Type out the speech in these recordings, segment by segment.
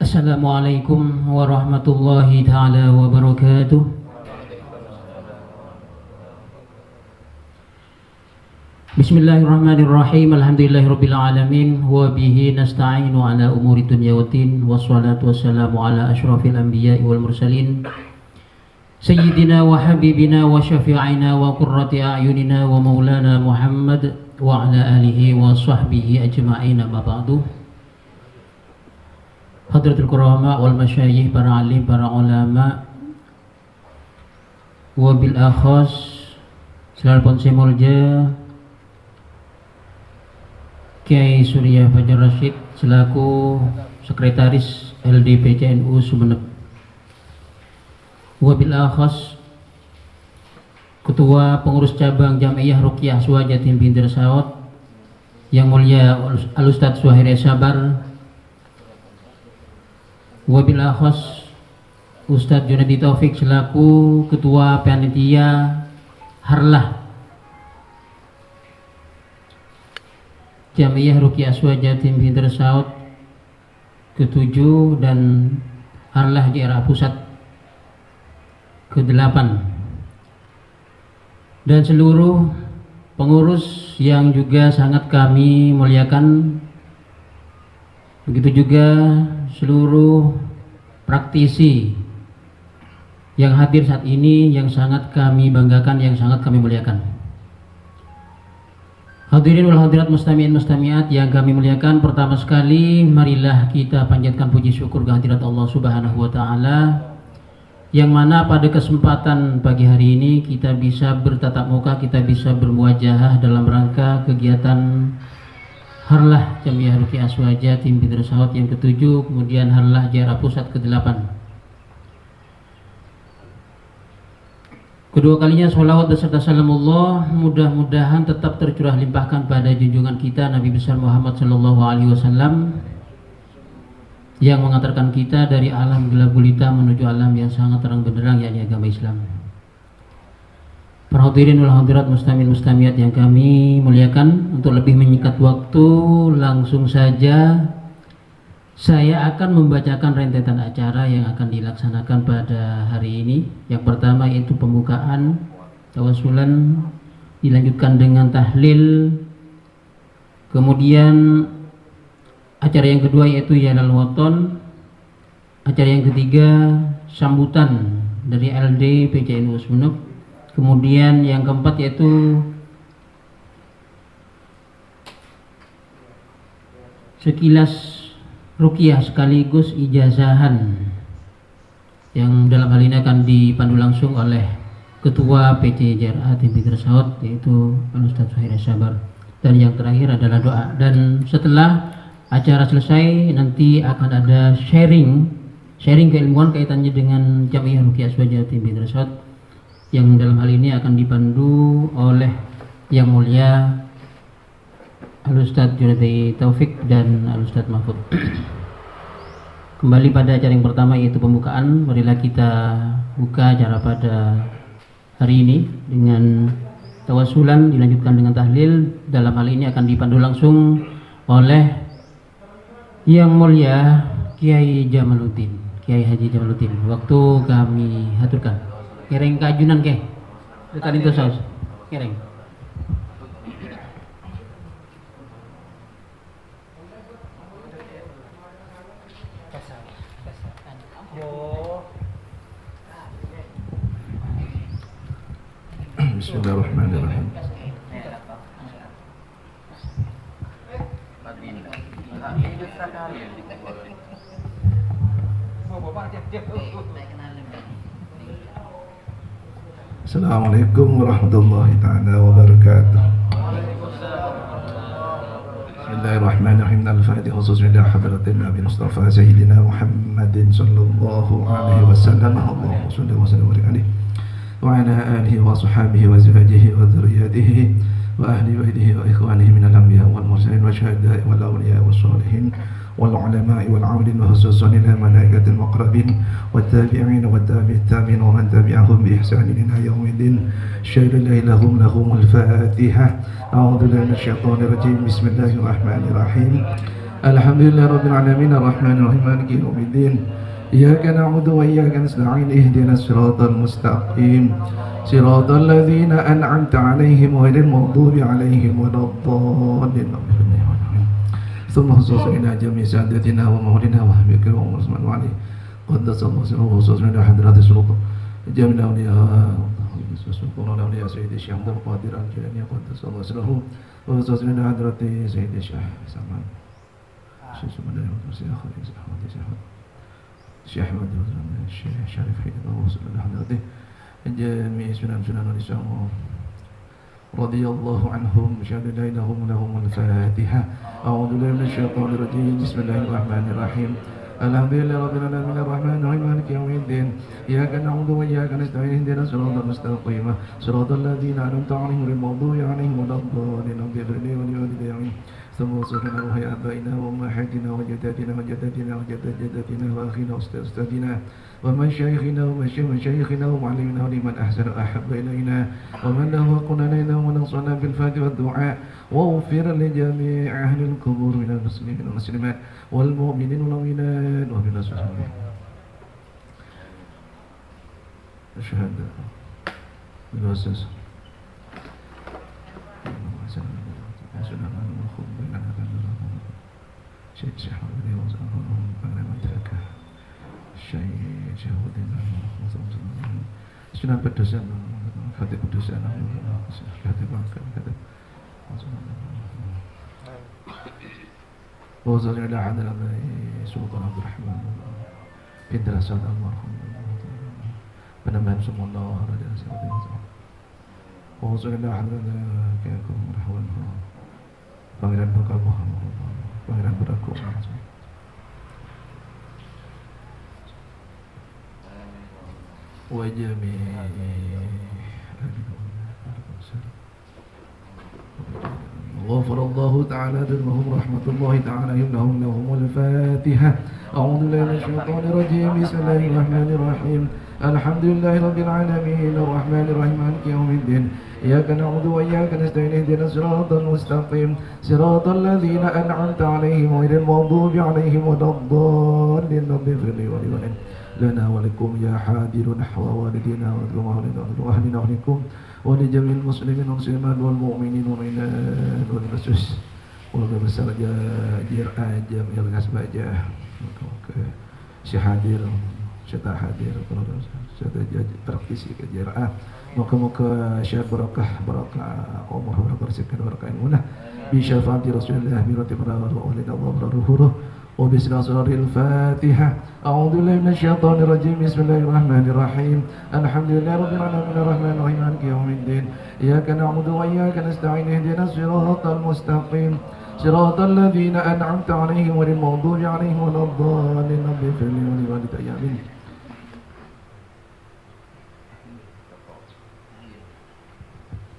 Assalamualaikum warahmatullahi ta'ala wabarakatuh. Bismillahirrahmanirrahim. Alhamdulillahirabbil alamin wa bihi nasta'inu ala umuri dunya waddin wassalatu wassalamu ala asyrafil anbiya'i wal mursalin sayyidina wa habibina wa syafi'ina wa qurrati a'yunina wa maulana Muhammad wa ala alihi wa sahbihi ajma'in, amma ba'du. Hadratul Qurama wal Masyayikh, para alim, para ulama, wabil akhas Selal Ponse Mulja Kiai Surya Fajar Rashid selaku Sekretaris LDPCNU Sumeneb, wabil akhas Ketua Pengurus Cabang Jam'iyah Ruqyah Suwa Jatim Bintir Saud yang mulia Al-Ustadz Suhairi Sabar, wabil akhas Ustadz Junadi Taufik selaku Ketua Panitia Harlah Jam'iyah Ruqyah Aswa Jatim Bintir Saud ke-7 dan Harlah JRA Pusat ke-8, dan seluruh pengurus yang juga sangat kami muliakan. Begitu juga seluruh praktisi yang hadir saat ini yang sangat kami banggakan, yang sangat kami muliakan. Hadirin wal hadirat mustami'in mustami'at yang kami muliakan, pertama sekali marilah kita panjatkan puji syukur kehadirat Allah Subhanahu wa taala yang mana pada kesempatan pagi hari ini kita bisa bertatap muka, kita bisa bermuajahah dalam rangka kegiatan Harlah Jam'iyah Ruqyah Aswa Jatim Bintir Saud yang ke-7, kemudian Harlah JRA Pusat ke-8. Kedua kalinya sholawat beserta salamullah mudah-mudahan tetap tercurah limpahkan pada junjungan kita Nabi besar Muhammad sallallahu alaihi wasallam yang mengantarkan kita dari alam gelap gulita menuju alam yang sangat terang benderang, yakni agama Islam. Para hadirin wal hadirat mustami'in mustami'at yang kami muliakan, untuk lebih menyingkat waktu langsung saja saya akan membacakan rentetan acara yang akan dilaksanakan pada hari ini. Yang pertama yaitu pembukaan tawasulan, dilanjutkan dengan tahlil, kemudian acara yang kedua yaitu Yalal Waton, acara yang ketiga sambutan dari LD PCNU Sumeneb, kemudian yang keempat yaitu sekilas ruqyah sekaligus ijazahan yang dalam hal ini akan dipandu langsung oleh Ketua PC JRA Jatim Bintir Saud yaitu Al-Ustadz Suhairi Sabar, dan yang terakhir adalah doa. Dan setelah acara selesai nanti akan ada sharing keilmuan kaitannya dengan Jam'iyah Ruqyah Aswa Jatim Bintir Saud yang dalam hal ini akan dipandu oleh yang mulia Al-Ustadz Junadi Taufik dan Al-Ustadz Mahfud. Kembali pada acara yang pertama yaitu pembukaan, marilah kita buka acara pada hari ini dengan tawasulan, dilanjutkan dengan tahlil. Dalam hal ini akan dipandu langsung oleh yang mulia Kiai Jamaluddin, Kiai Haji Jamaluddin. Waktu kami haturkan. Kereng kajunan ke dekat itu saus kereng. Bismillahirrahmanirrahim. Assalamualaikum warahmatullahi ta'ala wabarakatuh. Bismillahirrahmanirrahim. Al-Fatihah khususnya ila hadratin Nabi Mustafa Sayyidina Muhammadin sallallahu alaihi wasallam. Allahumma shalli wa sallim alaihi wa ala alihi wa sahbihi wa azwajihi wa dhurriyyatihi wa ahli baitihi wa ikhwanihi minal anbiya wal mursalin wa syuhada'i wal awliya was shalihin والعلماء والعاملين وخصوصا الملائكة المقربين والتابعين والتابع التابعين ومن تبعهم بإحسان إلى يوم الدين. شهد الله لهم الفاتحة. أعوذ بالله من الشيطان الرجيم. بسم الله الرحمن الرحيم. الحمد لله رب العالمين الرحمن الرحيم مالك يوم الدين إياك نعبد وإياك نستعين اهدنا الصراط المستقيم صراط الذين أنعمت عليهم غير المغضوب عليهم ولا الضالين ثم خصوصا إلى جميع سادتنا ومولنا وحبيبك ومسلم عليه قدس الله سره خصوصا إلى حضرات السلطة جميع الأولياء سلطان الأولياء سيدي الشيخ عبد القادر الجيلاني قدس الله سره وخصوصا إلى حضرات سيدي الشيخ سلمان الشيخ سبحانه وتعالى الشيخ أحمد الشيخ شريف حيدر وصل إلى حضرته جميع سنن الإسلام رضي الله عنهم شهد لا إله إلا هم الفاتحة أعوذ بالله من الشيطان الرجيم بسم الله الرحمن الرحيم الحمد لله رب العالمين الرحمن الرحيم مالك يوم الدين إياك نعبد وإياك نستعين اهدنا الصراط المستقيم صراط الذين أنعمت عليهم غير المغضوب عليهم ولا الضالين رب اغفر لي ولوالدي ثم وصفنا روح آبائنا وأمهاتنا وجداتنا وجداتنا وجدات جداتنا وأخينا وأستاذنا ومشايخنا ومشايخنا ومعلمنا ولمن أحسن أحب إلينا ومن له حق علينا ونصرنا بالفاتحة والدعاء واغفر لجميع أهل القبور من المسلمين والمسلمات والمؤمنين والمؤمنات ومن الصالحين الشهادة بالوسوسة شيء شهوة وزارهم بغير منتهك شيء شهوة Sunan Pedusan, Fatih Pedusan, Fatih Bangka, Fatih وصلنا إلى حضرة سلطان عبد الرحمن بنت الأسد المرحوم penambahan semua Allah Raja Asad وصلنا إلى حضرة كيكم مرحبا Pangeran Bakal Muhammad Pangeran Beraku وجميع غفر الله تعالى ذنبهم رحمة الله تعالى إنهم لهم الفاتحة أعوذ بالله من الشيطان الرجيم بسم الله الرحمن الرحيم الحمد لله رب العالمين الرحمن الرحيم مالك يوم الدين إياك نعبد وإياك نستعين اهدنا الصراط المستقيم صراط الذين أنعمت عليهم غير المغضوب عليهم ولا الضالين رب اغفر لي ولوالدي لنا ولكم يا حاضر نحو والدينا وأهلنا ولكم ولجميع المسلمين والمسلمات والمؤمنين والمؤمنات والمسوس والبesar Jir'ah Jamil Kasbajah Syekh hadir Syekh tak hadir Syekh praktisi ke Jir'ah moga-moga Syekh barakah umur barakah rezeki barakah ilmunah bi syafaati Rasulullah bi rati para ulil Allah baruhuruh وبسم الله الفاتحة أعوذ بالله من الشيطان الرجيم بسم الله الرحمن الرحيم الحمد لله رب العالمين الرحمن الرحيم مالك يوم الدين إياك نعبد وإياك نستعين اهدنا الصراط المستقيم صراط الذين أنعمت عليهم غير المغضوب عليهم ولا الضالين رب اغفر لي ولوالدي آمين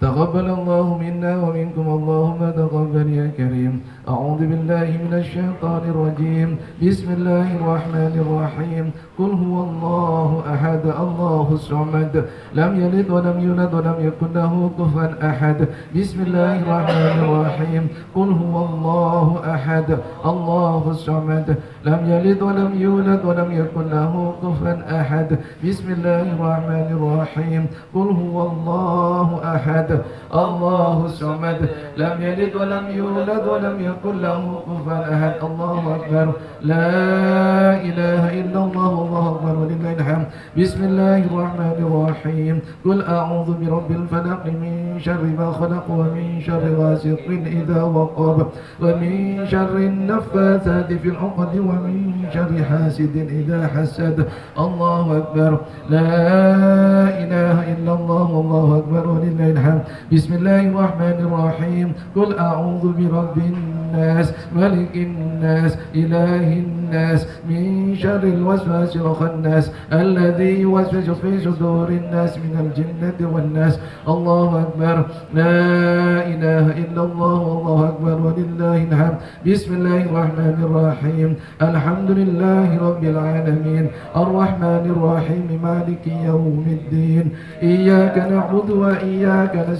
تقبل الله منا ومنكم اللهم تقبل يا كريم أعوذ بالله من الشيطان الرجيم بسم الله الرحمن الرحيم قل هو الله أحد الله الصمد لم يلد ولم يولد ولم يكن له كفوا أحد بسم الله الرحمن الرحيم قل هو الله أحد الله الصمد لم يلد ولم يولد ولم يكن له كفوا أحد بسم الله الرحمن الرحيم قل هو الله أحد الله الصمد لم يلد ولم يولد ولم يكن له كفوا أحد الله أكبر لا إله إلا الله والله أكبر ولله الحمد بسم الله الرحمن الرحيم قل أعوذ برب الفلق من شر ما خلق ومن شر غاسق إذا وقب ومن شر النفاثات في العقد ومن شر حاسد إذا حسد الله أكبر لا إله إلا الله والله أكبر ولله الحمد بسم الله الرحمن الرحيم قل أعوذ برب الناس ملك الناس إله الناس من شر الوسواس الخناس الذي يوسوس في صدور الناس من الجنة والناس الله أكبر لا إله إلا الله والله أكبر ولله الحمد بسم الله الرحمن الرحيم الحمد لله رب العالمين الرحمن الرحيم مالك يوم الدين إياك نعبد وإياك نستعين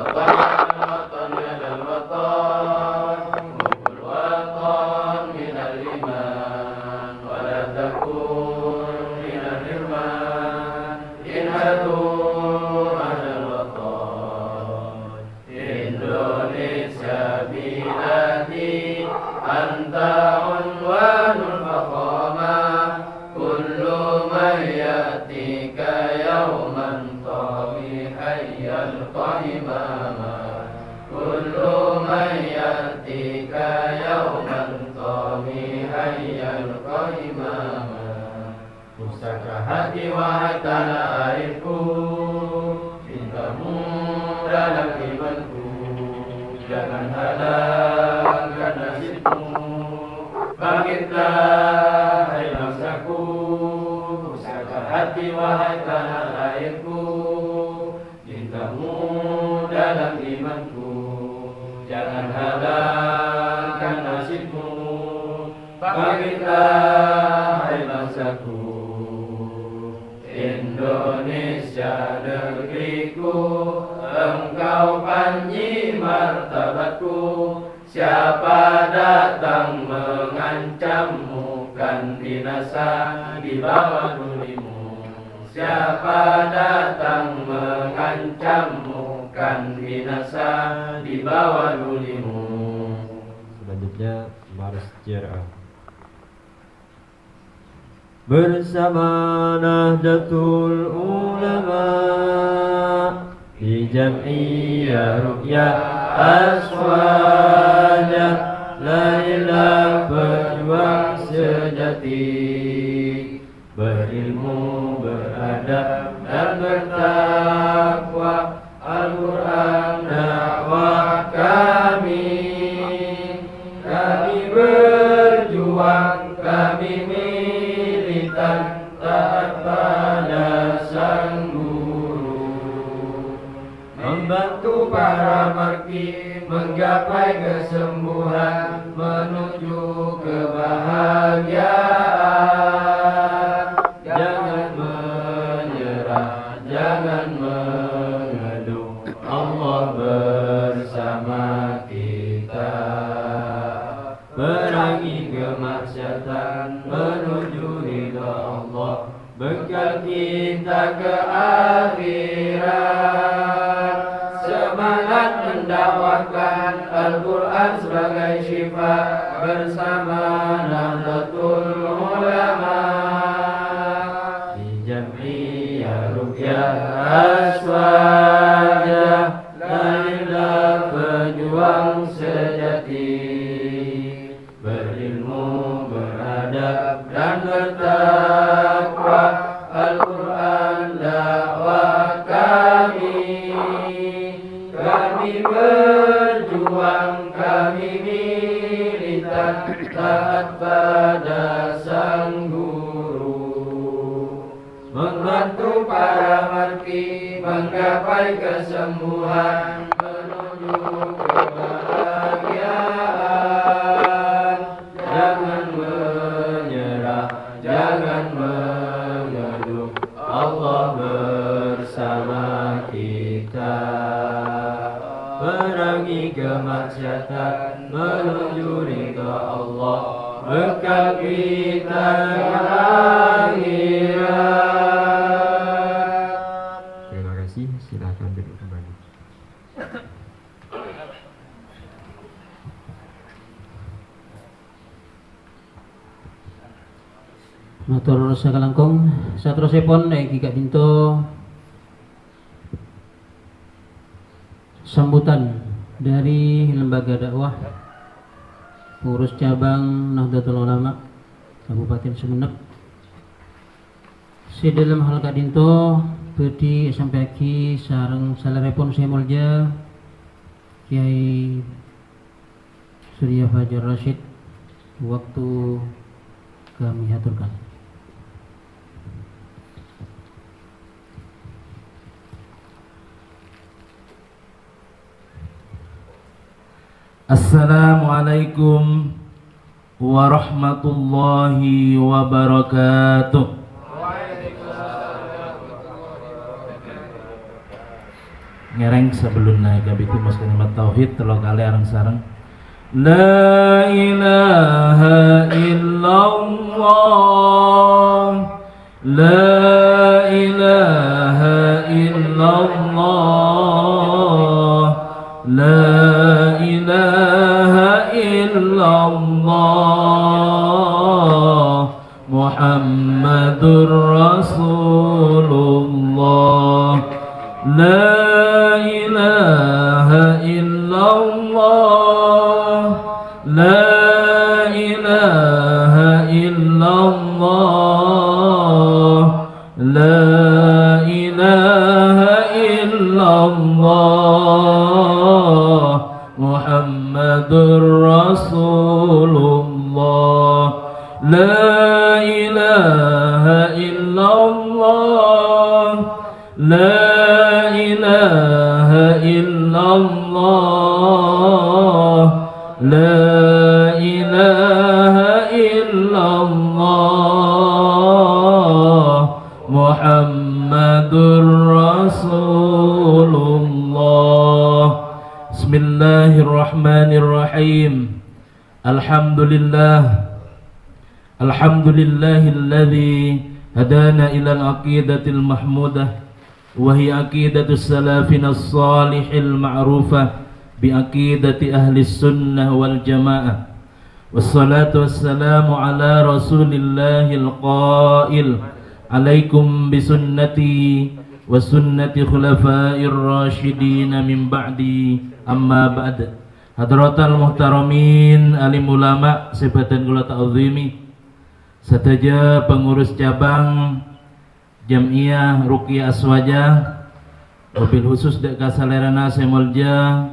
الإيمان ولا تكن من الحرمان انهضوا على الوطن إندونيسيا بلادي أنت عنوان الفخامة كل من يأتيك يوما طامحا يلقى إماما كل من يأتيك يوما طامحا يلقى إماما Pusaka hati wahai tanah airku cintamu dalam imanku jangan halangkan nasibmu bangkitlah hai bangsaku pusaka hati wahai tanah airku cintamu dalam imanku jangan halangkan nasibmu bangkitlah hai bangsaku Indonesia negeriku engkau panji martabatku siapa datang mengancammu kan binasa di bawah dulimu siapa datang mengancammu kan binasa di bawah dulimu. Selanjutnya Baris Jera bersama Nahdlatul Ulama di Jam'iyah Ruqyah Aswaja Lailah pejuang sejati berilmu, beradab dan bertakwa Al-Quran dakwah kami berjuang kami taat pada sang guru membantu para marki menggapai kesembuhan menuju kebahagiaan jangan menyerah jangan mengeluh Allah bersama kita perangi kemaksiatan menuju ridha Allah bekal kita ke akhirat semangat mendakwahkan Al-Quran sebagai syifa bersama Nahdlatul Ulama di Jam'iyah Ruqyah Aswaja lailah pejuang sejati berilmu, beradab dan bertakwa Al-Quran dakwah kami berjuang kami militan taat pada sang guru membantu para marki menggapai kesembuhan menuju kebahagiaan jangan menyerah jangan mengeluh Allah bersama kita perangi kemaksiatan menuju ridha Allah bekal kita akhirat. Terima kasih, silakan duduk kembali. Matur sakalangkung saterusipun Ki Binto sambutan dari lembaga dakwah pengurus cabang Nahdlatul Ulama Kabupaten Sumenep si dalam hal kadinto bedi sampai ki sareng salerepun saya mulja Kiai Surya Fajar Rashid waktu kami aturkan. Assalamualaikum warahmatullahi wabarakatuh. Ngereng sebelum naik ke bitu mas kalimat tauhid telok kali arang sarang La ilaha illallah, la ilaha illallah, la ilaha illallah, Muhammadur Rasulullah. La ilaha illallah, la ilaha illallah, la ilaha illallah, Muhammadur Rasulullah. La ilaha illallah, la ilaha illallah, la ilaha illallah, Muhammadur Rasulullah. Bismillahirrahmanirrahim. Alhamdulillah, alhamdulillahilladzi hadana ilal aqidatil mahmudah wa hiya aqidatus salafinas salihil ma'rufah bi aqidati ahli sunnah wal jamaah. Wassalatu wassalamu ala rasulillahil qail alaikum bisunnati wa sunnati khulafair rasyidin min ba'di, amma ba'd. Hadratal muhtaramin alim ulama sebatan kula ta'zimi, sataja pengurus cabang Jam'iyah Ruqyah Aswaja, wabil khusus dek kasalerana semolja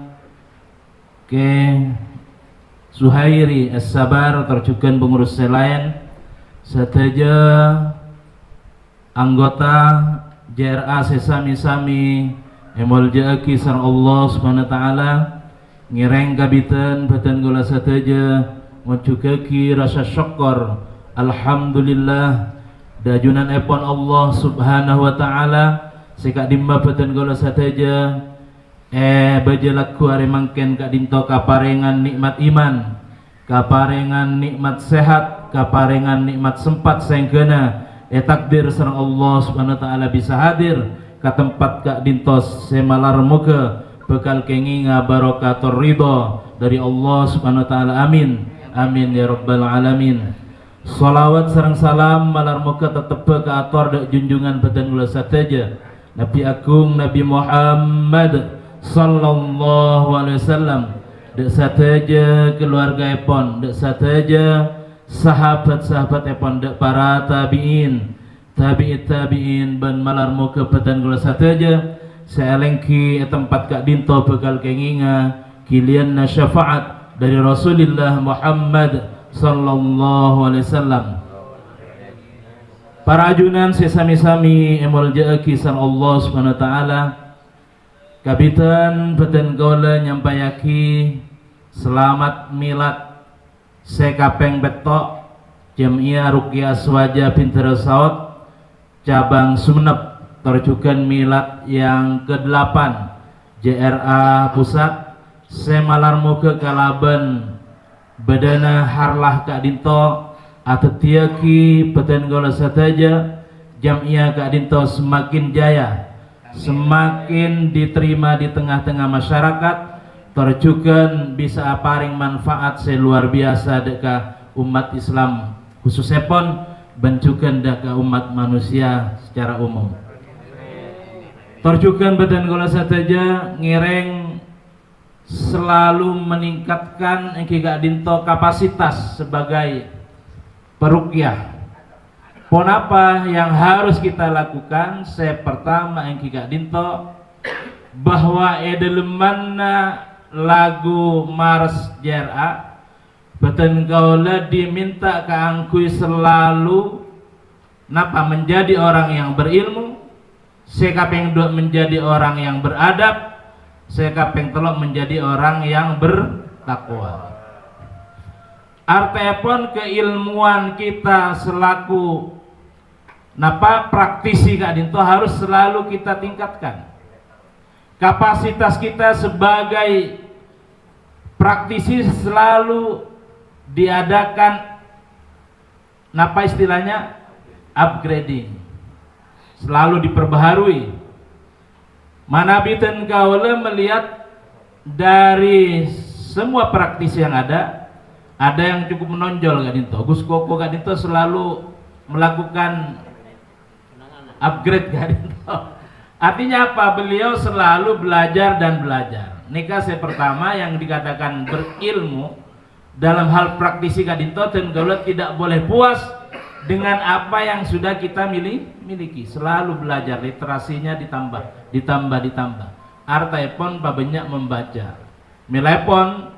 ke Suhairi As-Sabar terjukan pengurus selain, sataja anggota JRA sesami-sami emolja aki sareng Allah Subhanahu wa taala ngireng kabiten batan kula sataja ngojugaki rasa syukur alhamdulillah dajunan epon Allah Subhanahu wa taala sikak dimba batan kula sataja bajelaku are mangken kak dinto kaparengan nikmat iman, kaparengan nikmat sehat, kaparengan nikmat sempat senggana takdir sareng Allah Subhanahu wa taala bisa hadir ka tempat kak dintos semalar muga bekal kenginga barokatur ridho dari Allah Subhanahu wa taala. Amin amin ya rabbal alamin. Salawat sareng salam malar muga tetep ka ator dak junjungan badan kula sataja Nabi Agung Nabi Muhammad sallallahu alaihi wasallam, dak sataja keluarga epon, dak sataja sahabat-sahabat epon, dak para tabi'in, tabi'in ban malar muga badan kula sataja seelengki tempat kak dinto bekal kenginga kilian syafaat dari Rasulullah Muhammad sallallahu alaihi wasallam. Para ajunan sesami-sami emol jaaki sang Allah Subhanahu wa taala kabitan beten kaula nyampayaki selamat milad sekapeng betok Jam'iyah Ruqyah Aswaja Pinter Saud cabang Sumenep terjukan milad yang ke-8 JRA Pusat semalar muga kalaban badana harlah kak dinto atetiaki beten gola sataja Jam'iyah kak dinto semakin jaya, semakin diterima di tengah-tengah masyarakat, terjukan bisa aparing manfaat seluar biasa deka umat Islam khususnya pon bencukan deka umat manusia secara umum. Terjukan badan gola sataja ngireng selalu meningkatkan engki gak dinto kapasitas sebagai peruqyah. Pon apa yang harus kita lakukan? Pertama engki gak dinto bahwa edelemanna lagu Mars JRA beten kaula diminta kaangkui selalu napa menjadi orang yang berilmu, sekapeng dua menjadi orang yang beradab, sekapeng telok menjadi orang yang bertakwa. Artepon keilmuan kita selaku napa praktisi kak dinto harus selalu kita tingkatkan. Kapasitas kita sebagai praktisi selalu diadakan apa istilahnya upgrading, selalu diperbaharui. Manabiten kaula melihat dari semua praktisi yang ada yang cukup menonjol Kak Dinto. Gus Koko Kak Dinto selalu melakukan upgrade Kak Dinto. Artinya apa? Beliau selalu belajar dan belajar. Nikah saya pertama yang dikatakan berilmu dalam hal praktisi Kak Dinto, dan kalau tidak boleh puas dengan apa yang sudah kita miliki. Selalu belajar, literasinya ditambah. Artaipun banyak membaca. Milepon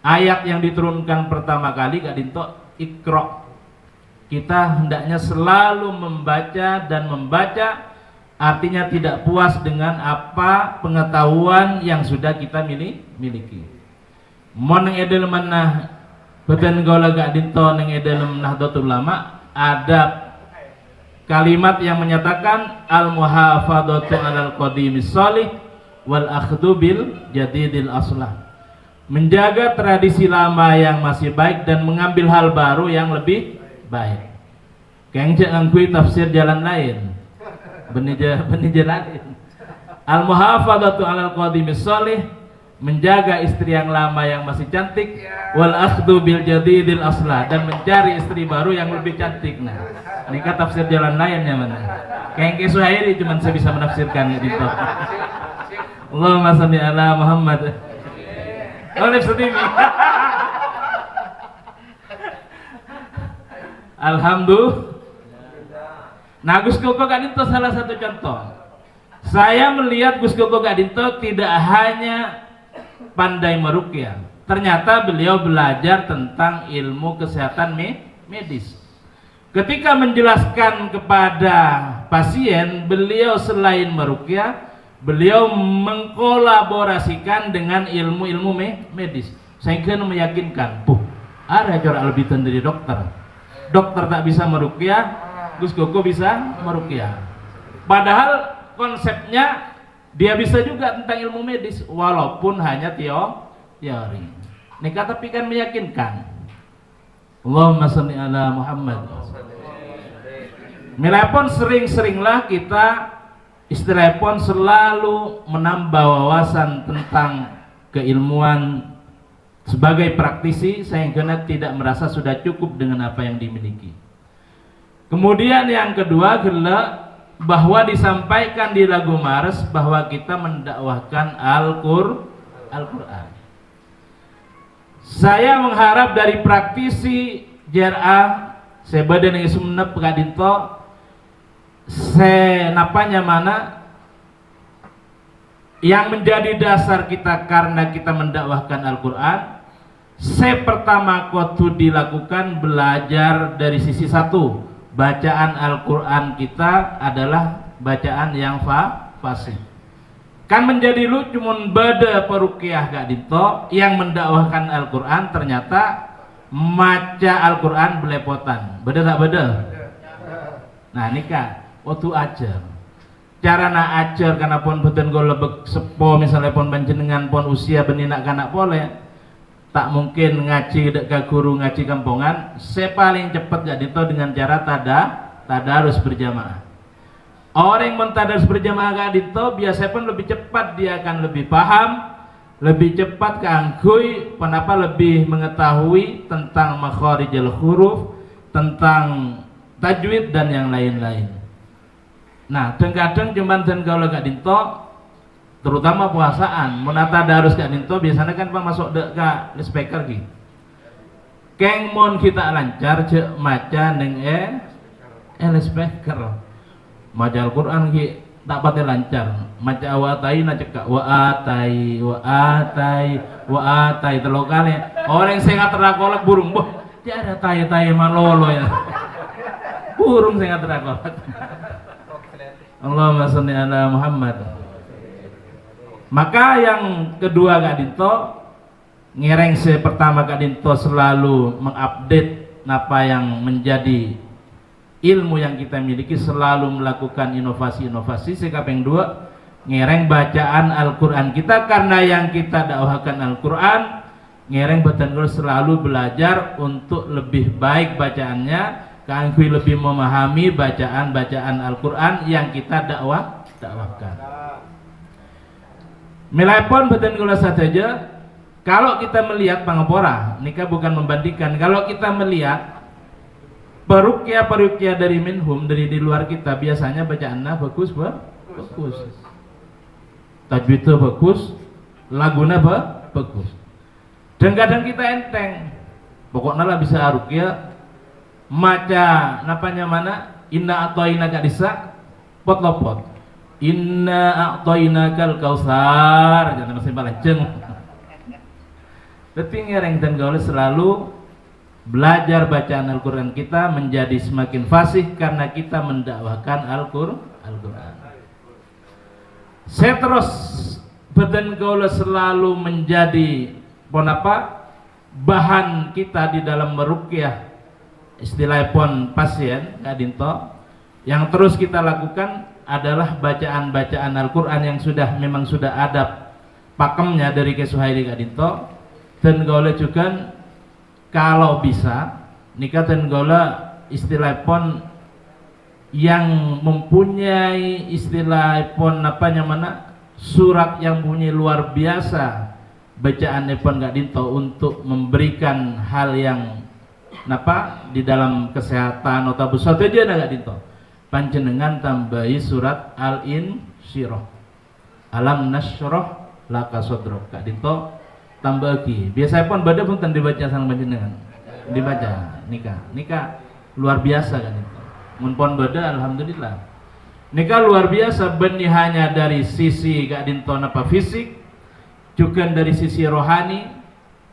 ayat yang diturunkan pertama kali Kak Dinto, Iqra. Kita hendaknya selalu membaca dan membaca. Artinya tidak puas dengan apa pengetahuan yang sudah kita miliki. Mon edel manah beten gaula Kak Dinto neng edel Nahdlatul Ulama ada kalimat yang menyatakan al-muhafadzatu 'alal qadimis shalih wal akhdhu bil jadidil aslah. Menjaga tradisi lama yang masih baik dan mengambil hal baru yang lebih baik. Kengce angkui tafsir jalan lain. Benija lain. Al-muhafadzatu 'alal qadimis shalih, menjaga istri yang lama yang masih cantik, wal akhdhu bil jadidil aslah, dan mencari istri baru yang lebih cantik. Nah, ini kan tafsir jalan lain yang mana? Kengke Suhairi cuma saya bisa menafsirkan gitu. Allahumma shalli ala Muhammad. Oleh sedimi. Alhamdulillah. Nah, Gus Koko Kak Dinto salah satu contoh. Saya melihat Gus Koko Kak Dinto tidak hanya pandai meruqyah. Ternyata beliau belajar tentang ilmu kesehatan medis. Ketika menjelaskan kepada pasien, beliau selain meruqyah, beliau mengkolaborasikan dengan ilmu-ilmu medis. Saya kena meyakinkan, ada cara lebih dari dokter. Dokter tak bisa meruqyah, Gus Koko bisa meruqyah. Padahal konsepnya dia bisa juga tentang ilmu medis walaupun hanya teori. Nikah tapi kan meyakinkan. Allahumma shalli ala Muhammad. Milepon sering-seringlah kita istilahnya selalu menambah wawasan tentang keilmuan sebagai praktisi, sehingga tidak merasa sudah cukup dengan apa yang dimiliki. Kemudian yang kedua adalah bahwa disampaikan di lagu Mars bahwa kita mendakwahkan Al-Quran. Saya mengharap dari praktisi JRA sebadan yang sumnep Kak Dinto senapanya mana yang menjadi dasar kita karena kita mendakwahkan Al-Quran. Pertama kudu dilakukan belajar dari sisi satu. Bacaan Al-Quran kita adalah bacaan yang fasih. Kan menjadi lucu mun beda peruqyah Kak Dinto yang mendakwahkan Al-Quran ternyata maca Al-Quran belepotan. Beda tak beda? Nah ini Kak, waktu ajar. Cara nak ajar karena pun beten go lebek sepo misalnya pun panjenengan pun usia beninak kanak pole. Tak mungkin ngaji ke guru ngaji kampungan. Saya paling cepat Kak Dinto dengan cara tadarus berjamaah. Orang yang tadarus berjamaah Kak Dinto biasanya pun lebih cepat, dia akan lebih paham, lebih cepat keanggui, kenapa lebih mengetahui tentang makharijul huruf, tentang tajwid dan yang lain-lain. Nah, kadang-kadang cuman dan kalau Kak Dinto terutama puasaan menata darus Kak Dinto biasanya kan masuk ke speaker gitu. Keng mon kita lancar cek maca neng speaker. Maca Al-Quran ki tak pati lancar. Maca wa atai na cekak wa atai telo kali. Orang sing terakolak burung boh. Tiada tai malolo ya. Burung sing terakolak. Allahumma shalli ala Muhammad. Maka yang kedua Kak Dinto ngereng pertama Kak Dinto selalu mengupdate apa yang menjadi ilmu yang kita miliki, selalu melakukan inovasi-inovasi. Sikap yang dua ngereng bacaan Al-Quran kita, karena yang kita dakwahkan Al-Quran ngereng beten kula selalu belajar untuk lebih baik bacaannya, kangge lebih memahami bacaan-bacaan Al-Qur'an yang kita dakwahkan. Milaipun beten kula saja, kalau kita melihat pangapora, nikah bukan membandingkan. Kalau kita melihat peruqyah dari minhum, dari di luar kita, biasanya bacaannya bagus. Tajwidnya bagus, laguna bagus. Dan kadang kita enteng, pokoknya lah bisa ruqyah, maca napanya mana, inna a'toina gak disak, pot lopot. Inna a'toina kal kausar, jangan masih balajeng. Tapi ngereng dan gaul selalu belajar bacaan Al-Quran kita menjadi semakin fasih karena kita mendakwahkan Al-Quran. Saya terus beten gaul selalu menjadi bahan kita di dalam meruqyah istilah pon pasien kadinto. Yang terus kita lakukan adalah bacaan-bacaan Al-Quran yang memang sudah ada pakemnya dari Kesuhaili kadinto. Dan gaula juga kalau bisa nikah dan gaula istilah pon yang mempunyai istilah pon surat yang punya luar biasa bacaan pon gak dinto untuk memberikan hal yang di dalam kesehatan atau sesuatu aja gak dinto panjenengan tambahi surat Al-Insyirah, alam nasyrah laka sodrok gak dinto tambah lagi. Biasanya pun badan pun dibaca sang panjenengan. Dibaca nikah luar biasa kan itu. Mun pon bada alhamdulillah. Nikah luar biasa benih hanya dari sisi gak dinto fisik, juga dari sisi rohani,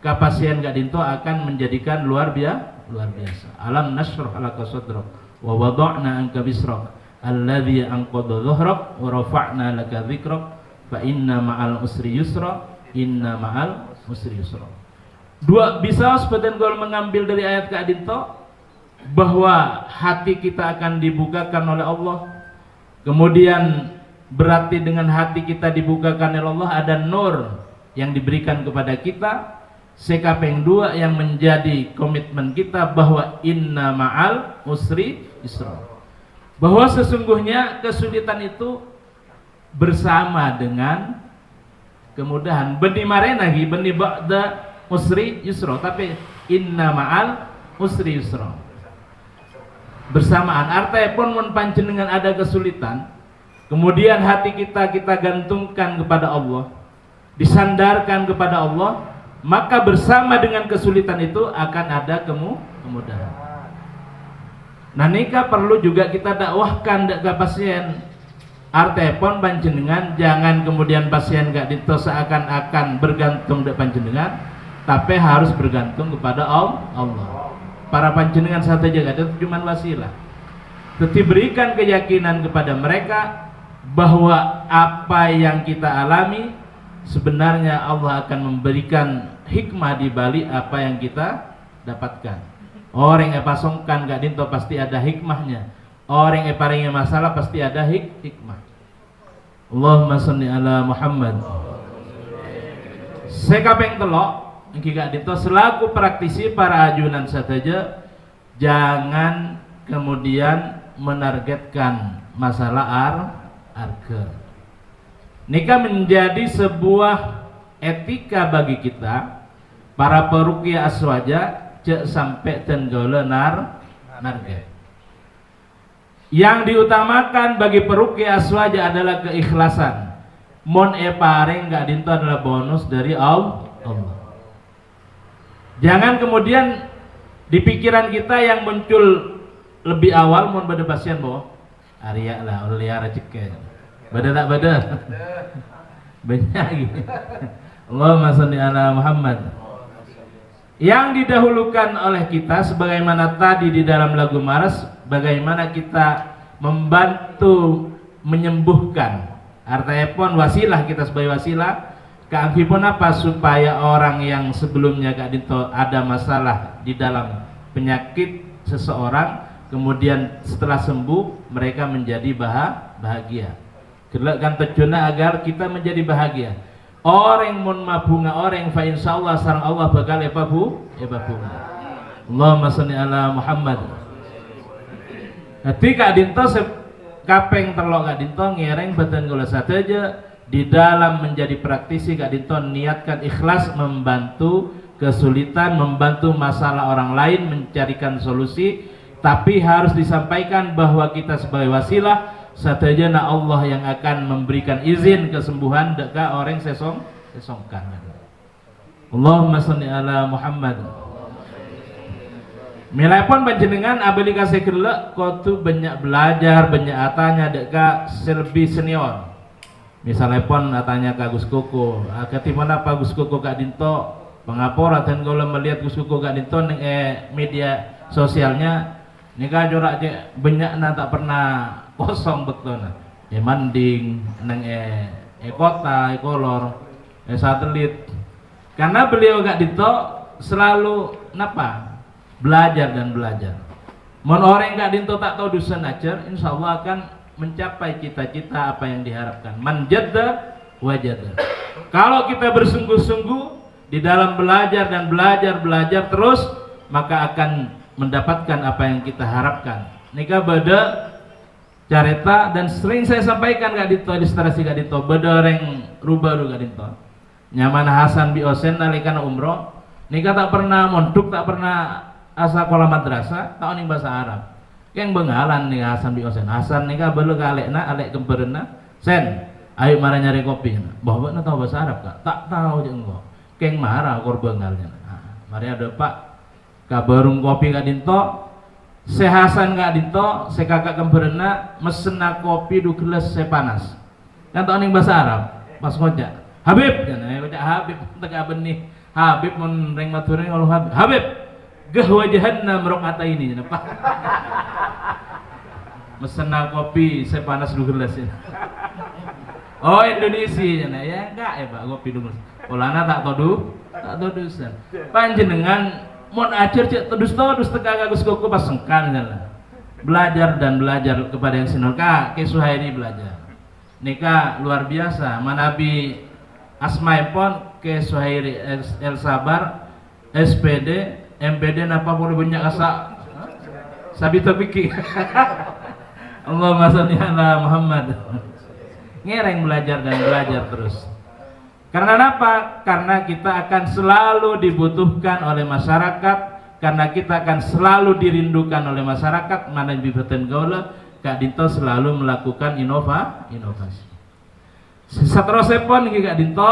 kapasian gak dinto akan menjadikan luar biasa. Alam nashrah laka sadrak wa wada'na anka bisrak alladzi anqadha dhahrak wa rafa'na laka dzikrak fa inna ma'al usri yusra inna ma'al usri yusra. Dua bisa seperti gol mengambil dari ayat keadinto bahwa hati kita akan dibukakan oleh Allah. Kemudian berarti dengan hati kita dibukakan oleh Allah ada nur yang diberikan kepada kita. Sekapeng dua yang menjadi komitmen kita bahwa inna ma'al usri yusra. Bahwa sesungguhnya kesulitan itu bersama dengan kemudahan. Benih mare lagi benih ba'da usri yusra, tapi inna ma'al usri yusra. Bersamaan artinya pun mun panjenengan ada kesulitan, kemudian hati kita gantungkan kepada Allah, disandarkan kepada Allah, maka bersama dengan kesulitan itu akan ada kemudahan. Nah nikah perlu juga kita dakwahkan ke pasien. Artepon panjenengan jangan kemudian pasien gak dito seakan-akan bergantung dengan panjenengan, tapi harus bergantung kepada Allah. Para panjenengan saja gak ada cuma wasilah. Tetapi berikan keyakinan kepada mereka bahwa apa yang kita alami sebenarnya Allah akan memberikan hikmah di balik apa yang kita dapatkan. Orang yang pasongkan gak dito pasti ada hikmahnya. Orang yang paringnya masalah pasti ada hikmah. Allahumma sholli ala Muhammad. Sekapeng telok jika dito selaku praktisi para ajunan saja jangan kemudian menargetkan masalah harga. Nikah menjadi sebuah etika bagi kita para peruqyah aswaja cek sampai tenggole narget. Yang diutamakan bagi peruqyah aswaja adalah keikhlasan. Mon paring gak dinto adalah bonus dari Allah. Jangan kemudian di pikiran kita yang muncul lebih awal mon pada pasien boh Arya lah liara ceket. Bada tak bada. Banyak gitu. Allahumma sholli ala Muhammad. Yang didahulukan oleh kita sebagaimana tadi di dalam lagu Maras, bagaimana kita membantu menyembuhkan. Artinya pun wasilah kita sebagai wasilah. Keanggi pun apa supaya orang yang sebelumnya gak dito ada masalah di dalam penyakit seseorang, kemudian setelah sembuh mereka menjadi bahagia. Gelakkan tujuannya agar kita menjadi bahagia. orang mun mabunga orang fa insyaallah sareng Allah bakal bunga. Allahumma sholli ala Muhammad. Nanti Kak Dinto kapeng terlok Kak Dinto ngereng badan kula sateja di dalam menjadi praktisi Kak Dinto niatkan ikhlas membantu kesulitan, membantu masalah orang lain, mencarikan solusi, tapi harus disampaikan bahwa kita sebagai wasilah sateja na Allah yang akan memberikan izin kesembuhan deka orang sesongkan. Allahumma sholli ala Muhammad. Milepon panjenengan abeli kasih kerla kotu banyak belajar, banyak atanya deka lebih senior. Misalnya pon atanya ke Gus Koko, ketimana Pak Gus Koko Kak Dinto pengapor dan kalau melihat Gus Koko Kak Dinto media sosialnya nikah jorak je banyak tak pernah kosong betul na. Manding neng kota, kolor, satelit. Karena beliau Kak Dinto selalu napa? Belajar dan belajar. Mon orang Kak Dinto tak tahu dusun ajar, insya Allah akan mencapai cita-cita apa yang diharapkan. Man jadda wajada. Kalau kita bersungguh-sungguh di dalam belajar dan belajar terus, maka akan mendapatkan apa yang kita harapkan. Nika beda careta dan sering saya sampaikan Kak Dinto ilustrasi Kak Dinto beda orang rubah Kak Dinto. Nyaman Hasan bi Osen nalika umroh, nika tak pernah mondok, tak pernah asa kolam madrasah, tahu nih bahasa Arab. Yang bengalan nih Hasan bi Osen. Hasan nih kabel kalekna, alek kemperna. Sen, ayo marah nyari kopi. Bahwa na tahu bahasa Arab kak? Tak tahu je engkau. Keng marah kor bengalnya. Mari ada Pak, kabarung kopi Kak Dinto. Se Hasan Kak Dinto, se kakak kemperna, mesena kopi du gelas se panas. Kan tahu nih bahasa Arab. Pas ngojak, Habib, jangan ngojak Habib, tegak benih. Habib mun reng maturing kalau Habib. Habib. Gah wajahanna merokata ini apa? Mesena kopi saya panas dulu gelas ya. Oh Indonesia ya enggak ya Pak kopi dulu. Olana tak todusan. Panjenengan mon ajar cek todus teka Gus Koko pas sengkan lah. Belajar dan belajar kepada yang sinor Kak Suhairi belajar. Nika luar biasa. Manabi Asmai pon ke Suhairi El Sabar SPD MPD napa boleh banyak asa sabita pikir. Allahumma sholli ala Muhammad. Ngereng belajar dan belajar terus. Karena apa? Karena kita akan selalu dibutuhkan oleh masyarakat, karena kita akan selalu dirindukan oleh masyarakat. Mana bibatan gaula Kak Dinto selalu melakukan inovasi. Saterusipun nggih Kak Dinto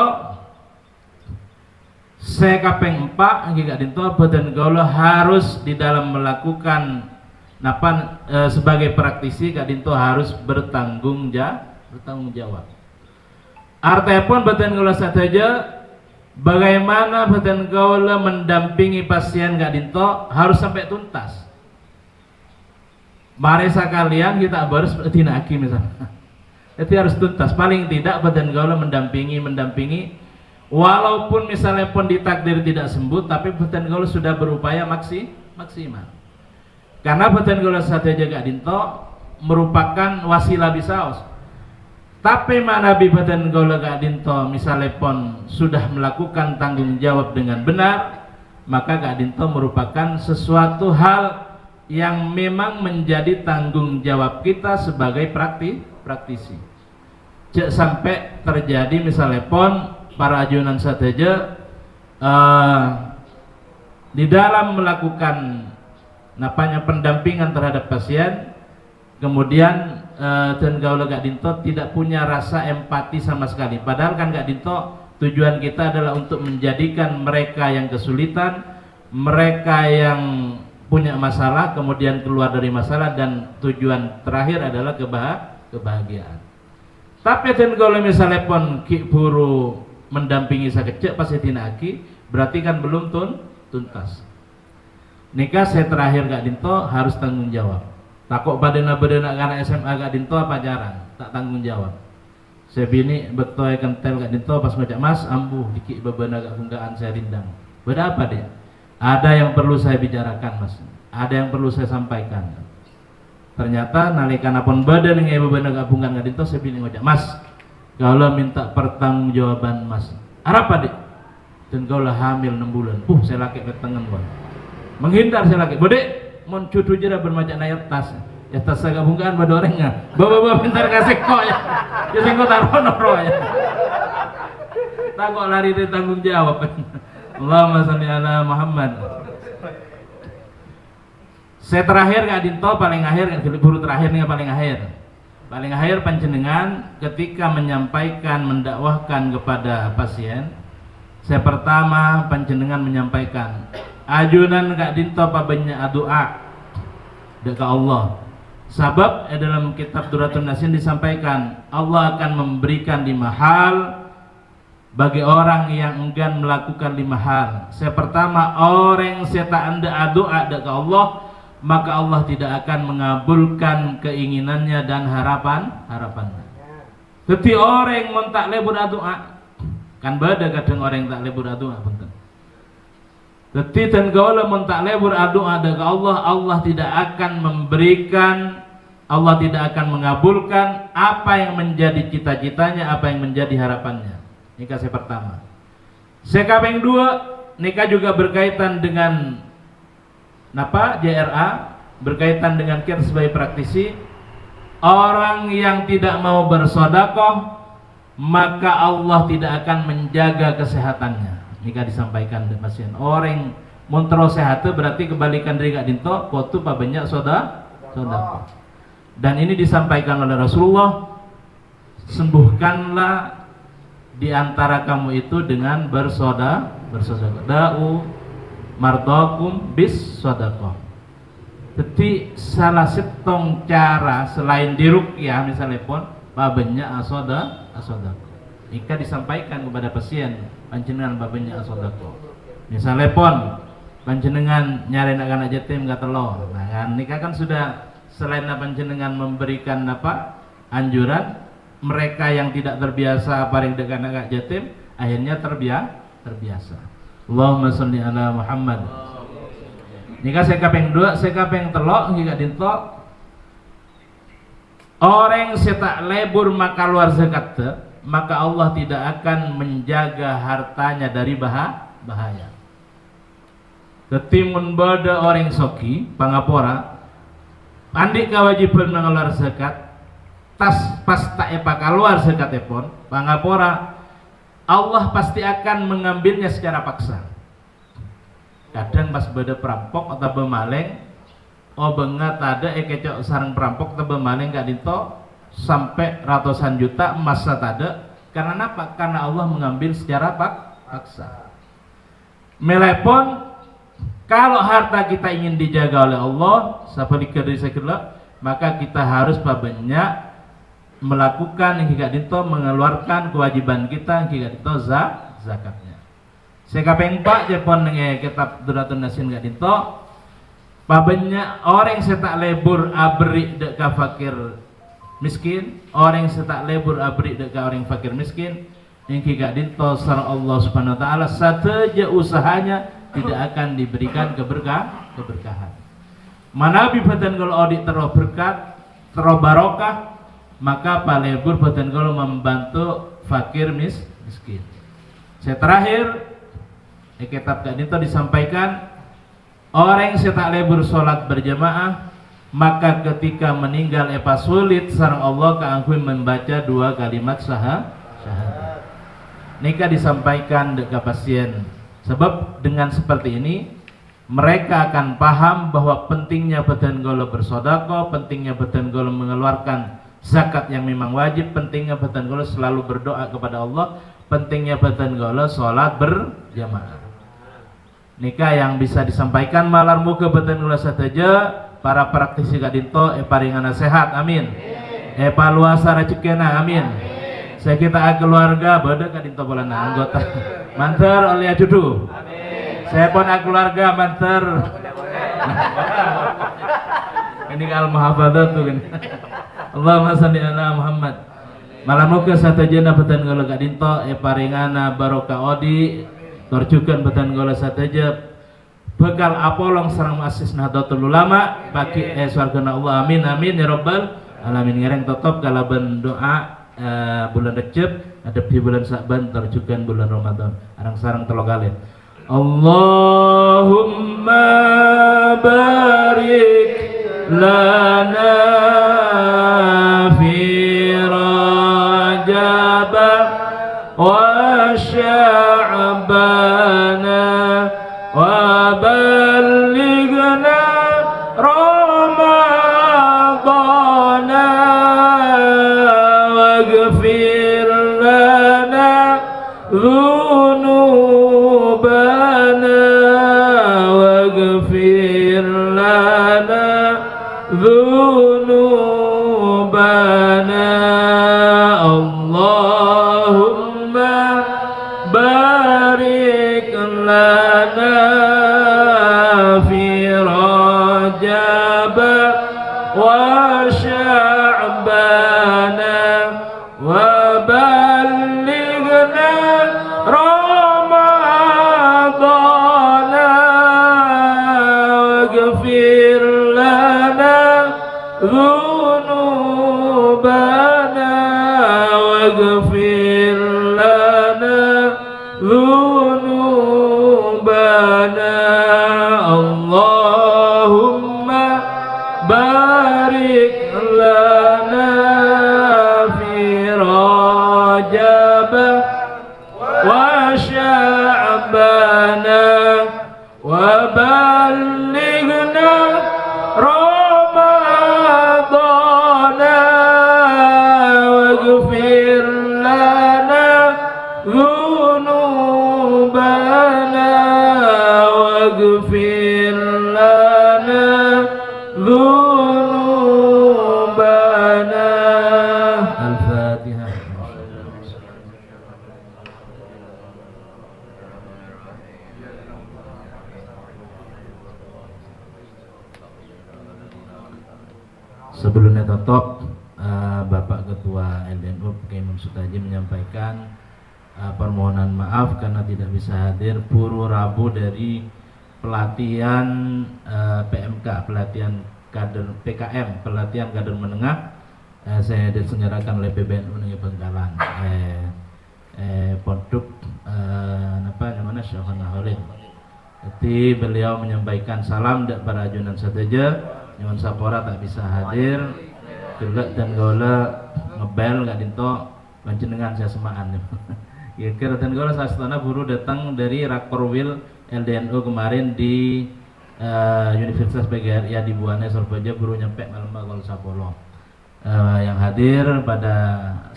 saya kapeng 4 Kak Dinto badan gaula harus di dalam melakukan sebagai praktisi Kak Dinto harus bertanggung jawab. Artinya pun badan gaula saja bagaimana badan gaula mendampingi pasien Kak Dinto harus sampai tuntas. Mari sekalian kita harus tinaki misalnya. Itu harus tuntas. Paling tidak badan gaula mendampingi walaupun misalnya pun ditakdir tidak sembuh, tapi badan gaula sudah berupaya maksimal. Karena badan gaula sateja Kak Dinto merupakan wasilah bisaos. Tapi mana bi badan gaula Kak Dinto misalnya pun sudah melakukan tanggung jawab dengan benar, maka Kak Dinto merupakan sesuatu hal yang memang menjadi tanggung jawab kita sebagai praktisi. Cek sampai terjadi misalnya pun para ajunan sateja di dalam melakukan pendampingan terhadap pasien, kemudian dan gaula Kak Dinto tidak punya rasa empati sama sekali. Padahal kan Kak Dinto tujuan kita adalah untuk menjadikan mereka yang kesulitan, mereka yang punya masalah kemudian keluar dari masalah, dan tujuan terakhir adalah kebahagiaan. Tapi dan gaula misalnya pun ki buru mendampingi sakecek pasti tinaki, berarti kan belum tuntas. Nikah saya terakhir Kak Dinto harus tanggung jawab. Takut badena karena SMA Kak Dinto apa jarang tak tanggung jawab. Saya bini betul kentel Kak Dinto pas ngajak Mas ambuh dikit bebana Kak bungkaan saya rindang. Beda apa dia? Ada yang perlu saya bicarakan Mas. Ada yang perlu saya sampaikan. Ternyata nalikan apun badan yang bebana Kak bungkaan Kak Dinto saya bini ngajak Mas. Kalau minta pertanggungjawaban Mas, apa dik? Dan kau lah hamil 6 bulan. Saya laki ketengan bang. Menghindar saya laki. Bodek, mon cucu jera bermacam ayat tas. Ya tas saya gabungkan pada orangnya. Bawa pintar kasih kok ya. Ya sing kok taruh noro ya. Tak kok lari dari tanggung jawab. Allahumma sholli ala Muhammad. Saya terakhir Kak Dinto paling akhir, guru terakhir nih paling akhir. Paling akhir panjenengan ketika menyampaikan mendakwahkan kepada pasien. Saya pertama panjenengan menyampaikan ajunan Kak Dinto pabanya doa dekat Allah. Sebab dalam kitab Duratun Nasin disampaikan Allah akan memberikan 5 hal bagi orang yang enggan melakukan 5 hal. Saya pertama orang yang tak anda doa dekat Allah, maka Allah tidak akan mengabulkan keinginannya dan harapannya. Jadi orang yang mentak lebur doa kan beda kadang orang yang tak lebur doa punten. Jadi dan kalau mentak lebur doa dekat Allah, Allah tidak akan memberikan, Allah tidak akan mengabulkan apa yang menjadi cita-citanya, apa yang menjadi harapannya. Nikah saya pertama. Sekap yang 2, nikah juga berkaitan dengan JRA, berkaitan dengan kita sebagai praktisi. Orang yang tidak mau bersedekah, maka Allah tidak akan menjaga kesehatannya. Nikah disampaikan dengan pasien. Orang montro sehat berarti kebalikan dari Kak Dinto, waktu pak banyak sedekah. Dan ini disampaikan oleh Rasulullah, sembuhkanlah di antara kamu itu dengan bersedekah. Da'u mardakum bis sedekah. Jadi salah setong cara selain diruqyah misalnya pun babenya sedekah. Jika disampaikan kepada pasien panjenengan babenya sedekah. Misalnya pun panjenengan nyari anak yatim kata lo. Nah kan nikah kan sudah selain panjenengan memberikan anjuran, mereka yang tidak terbiasa paling dekat anak yatim akhirnya terbiasa. Allahumma sholli ala Muhammad. Nikah sekap yang 2, sekap yang 3 hingga Dinto. Orang setak lebur maka luar zakat, maka Allah tidak akan menjaga hartanya dari bahaya. Ketimun bada orang soki pangapora andi kewajiban mengeluar zakat tas pas tak keluar zakat pun pangapora Allah pasti akan mengambilnya secara paksa. Kadang pas beda perampok atau bemaleng, bengat ada kecok sarang perampok atau bemaleng Kak Dinto sampai ratusan juta emas ada. Karena apa? Karena Allah mengambil secara paksa. Melepon kalau harta kita ingin dijaga oleh Allah, maka kita harus banyak melakukan Kak Dinto mengeluarkan kewajiban kita Kak Dinto zakatnya. Sekapeng Pak Jepon dengan kitab Duratun Nasin Kak Dinto, pabenya orang setak lebur abri deka fakir miskin, orang setak lebur abri deka orang fakir miskin, yang Kak Dinto sareng Allah Subhanahu wa taala sateja usahanya tidak akan diberikan keberkahan. Manabi badan kalau audit terus berkat, terus barokah, maka palebur badan kalau membantu fakir miskin. Saya terakhir kitab Kak Dinto disampaikan orang yang tak lebur sholat berjamaah, maka ketika meninggal sulit sareng Allah keangkuh membaca 2 kalimat syahadat. Nikah disampaikan dekat pasien. Sebab dengan seperti ini mereka akan paham bahwa pentingnya badan golo bersedekah, pentingnya badan golo mengeluarkan zakat yang memang wajib, pentingnya badan golo selalu berdoa kepada Allah, pentingnya badan golo sholat berjamaah. Nikah yang bisa disampaikan malar muka badan golo saja para praktisi Kak Dinto paringana sehat amin. Luasa rezekina amin. Saya kita keluarga beda Kak Dinto bolana anggota manter oleh judu. Saya pun keluarga manter. Ini kal muhafadat tuh kan. Allahumma sholli ala Muhammad. Malam muka satajana badan golo Kak Dinto paringana barokah odi torjukan badan golo sataja bekal apolong sareng muassis Nahdlatul Ulama bagi swargana Allah amin amin ya rabbal alamin. Ngereng tetep kalaban doa bulan Recep hadap di bulan Sa'ban terjukan bulan Ramadan arang sarang telo kali Allahumma barik lana fi Rajab wa Sya'bana wa ballighna Ramadana waghfir lana dhunubana waghfir lana dhunubana Allahumma barik lana fi Rajab wa Sya'bana wa ballighna Ramadana waghfir lana dhunubana waghfir lana dhunubana Allahumma barik lana fi Rajab wa Sya'bana wa ballighna Ramadana waghfir lana dhunubana waghfir lana dhunubana Al-Fatihah. Sebelumnya Toto, Bapak Ketua LDNU Kiai Imam Sutaji menyampaikan permohonan maaf karena tidak bisa hadir puru Rabu dari pelatihan PMK, pelatihan kader PKM, pelatihan kader menengah. Saya diselenggarakan oleh PBNU Negeri Bengkalan, Pondok namanya Syahana Holid. Jadi beliau menyampaikan salam dan para ajunan sateja. Nyaman Sapora tak bisa hadir, gelak dan gola ngebel nggak dinto panjenengan saya semaan. Ya kira dan gola sastana buru datang dari Rakorwil LDNU kemarin di Universitas PGRI di Buane Surabaya buru nyampe malam Bagol Sapolo. Yang hadir pada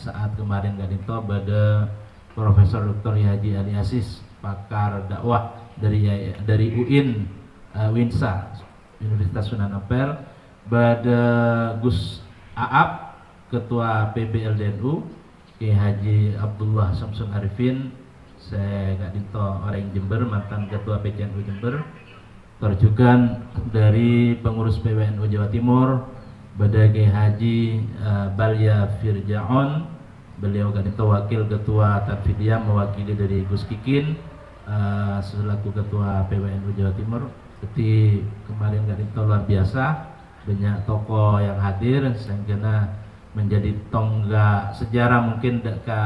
saat kemarin nggak dinto pada Profesor Dr. Haji Ali Asis, pakar dakwah dari UIN Winsa Universitas Sunan Ampel, pada Gus Aap, Ketua PBLDNU, Kiai Haji Abdullah Samsun Arifin, saya Kak Dito orang Jember, mantan Ketua PCNU Jember, terjugan dari pengurus PWNU Jawa Timur, pada Kiai Haji Balya Firjaon, beliau Kak Dito Wakil Ketua Tanfidiyah mewakili dari Gus Kikin, selaku Ketua PWNU Jawa Timur. Jadi kemarin Kak Dito luar biasa, banyak tokoh yang hadir sehingga menjadi tonggak sejarah mungkin ke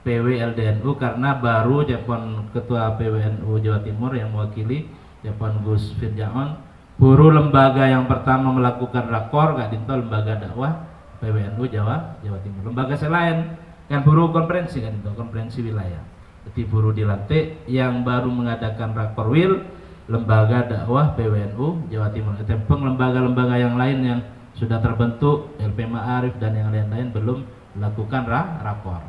PW LDNU karena baru Japon Ketua PWNU Jawa Timur yang mewakili Japon Gus Firjaon, buru lembaga yang pertama melakukan rakor Kak Dito lembaga dakwah PWNU Jawa Timur. Lembaga selain kan buru konferensi Kak Dito, konferensi wilayah. Jadi buru dilantik yang baru mengadakan rakorwil lembaga dakwah PWNU Jawa Timur. Tempeng lembaga-lembaga yang lain yang sudah terbentuk LP Ma'arif dan yang lain-lain belum melakukan rakor.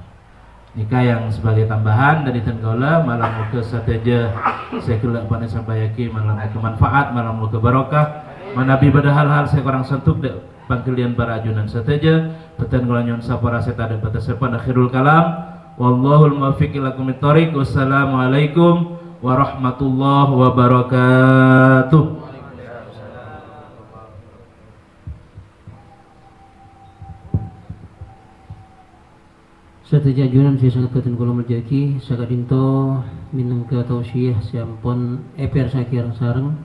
Nikah yang sebagai tambahan dari Tenggola malam muka sateja saya kelak panas sampayaki malam muka manfaat malam muka barokah manabi pada hal-hal saya kurang sentuk de pangkilian para ajunan sateja peten nyon sapara seta dan batas sepan akhirul kalam wallahul muwaffiq ila aqwamit thoriq. Wassalamualaikum warahmatullahi wabarakatuh. Sateja ajunan saya sangat keten kula merjaki sakadinto minum ke tausiah siampun eper sakir sareng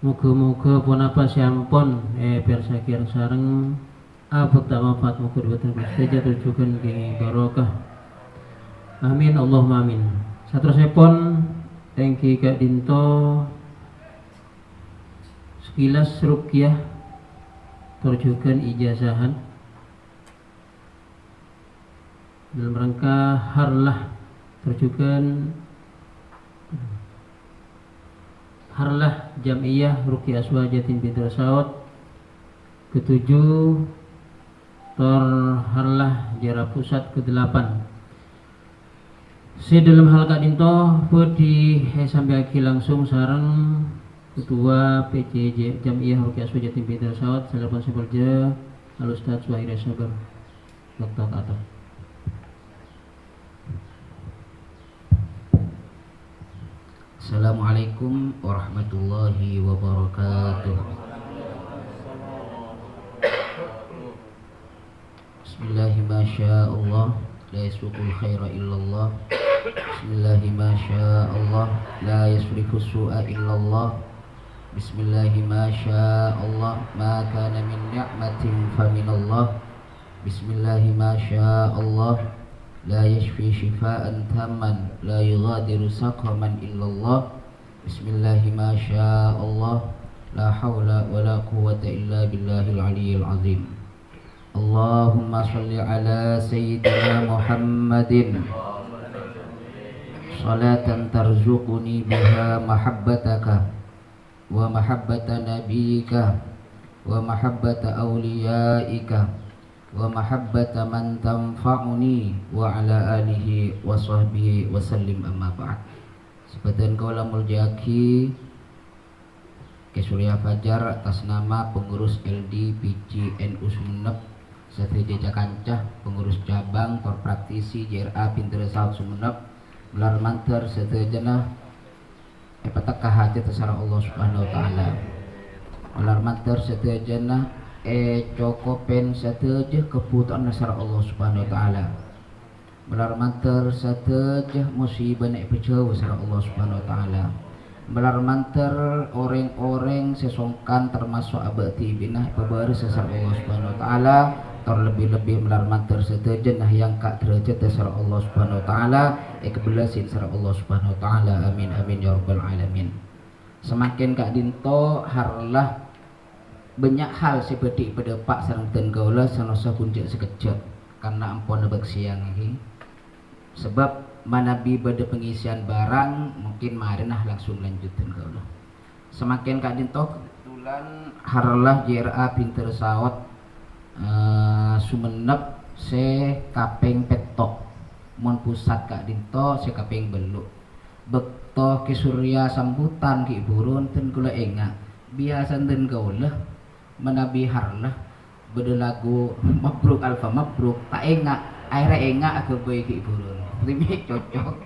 muga-muga pun apa siampun eper sakir sareng Apa tak manfaat mukudbatan mustajab tujukan di barokah. Amin Allahumma amin. Satrosipun tengki Kak Dinto sekilas ruqyah perjukan ijazahan dalam rangka harlah perjukan harlah Jam'iyah Ruqyah Aswajatin binti Saud ketujuh tor harlah Jara Pusat ke-8. Si dalam hal Kak Dinto pedi sampai aki langsung sarang Ketua PCJ Jam'iyah Ruqyah Aswajatin binti Saud Salepon Sepolja Al-Ustaz Wahida Sabar Dr. Atok. Assalamualaikum warahmatullahi wabarakatuh. Bismillahi ma syaa Allah la yasbiqul khaira illallah. Bismillahi ma syaa Allah la yasrifu su'a illallah. Bismillahi ma syaa Allah ma kana min ni'matin faminallah. Bismillahi ma syaa Allah la yashfi shifaan tamman la yughadiru saqaman illallah. Bismillahi ma syaa Allah la hawla wa la quwwata illa billahil aliyyil azim. Allahumma shalli ala sayyidina Muhammadin salatan tarzuquni biha mahabbataka wa mahabbata nabiyyika wa mahabbata awliyaika wa mahabbata man tanfa'uni wa ala alihi wa sahbihi wa sallim amma ba'd. Sebadan kaula muljaki ke Surya Fajar atas nama pengurus LD PJ NU Sumenep Satria Kancah, pengurus cabang Korpraktisi JRA Pinter Saud Sumenep melar manter sedejana petakah hajat terserah Allah Subhanahu wa taala. Melar manter sedejana cokopen satejah kebutuhan nasar Allah Subhanahu wa taala. Melar manter satejah musibah naik pejauh nasar Allah Subhanahu wa taala. Melar manter orang-orang sesongkan termasuk abadi binah pebaris nasar Allah Subhanahu wa taala. Terlebih-lebih melar manter satejah nah yang kak derajat nasar Allah Subhanahu wa taala kebelasin nasar Allah Subhanahu wa taala. Amin amin ya rabbal alamin. Semakin Kak Dinto harlah banyak hal seperti pada Pak sareng ten gaula sanosa kunjak sekejap karena ampun nebak siang ini sebab manabi pada pengisian barang mungkin marinah langsung lanjutin gaula. Semakin Kak Dinto kebetulan harlah JRA Pinter Saud Sumenep se kaping petok mon pusat Kak Dinto se kaping beluk bekto ke Surya sambutan ki burun ten kula enga biasa ten gaula menabi harlah beda lagu mabruk alfa mabruk tak enggak akhirnya enggak aku baik burun lebih cocok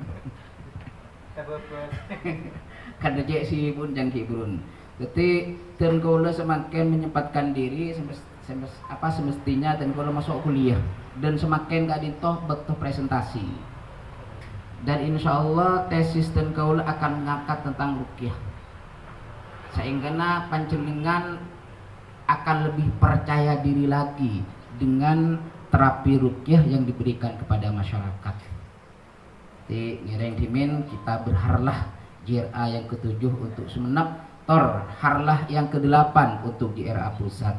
kada jek si pun jangan ki burun jadi dan kaula semakin menyempatkan diri semestinya dan kaula masuk kuliah dan semakin Kak Dinto betul presentasi dan insya Allah tesis dan kaula akan mengangkat tentang ruqyah sehingga panjenengan akan lebih percaya diri lagi dengan terapi ruqyah yang diberikan kepada masyarakat. Di ngereng dimin kita berharlah JRA yang ke-7 untuk Sumenep, tor harlah yang ke-8 untuk JRA Pusat.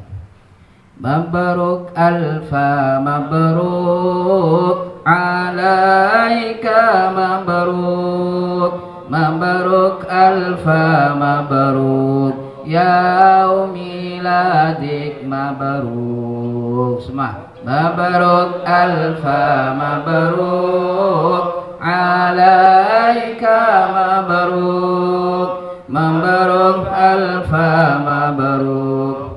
Mabruk alfa mabruk alaika mabruk mabruk alfa mabruk yaumiladik mabruk semua mabruk alfa mabruk alaika mabruk mabruk alfa mabruk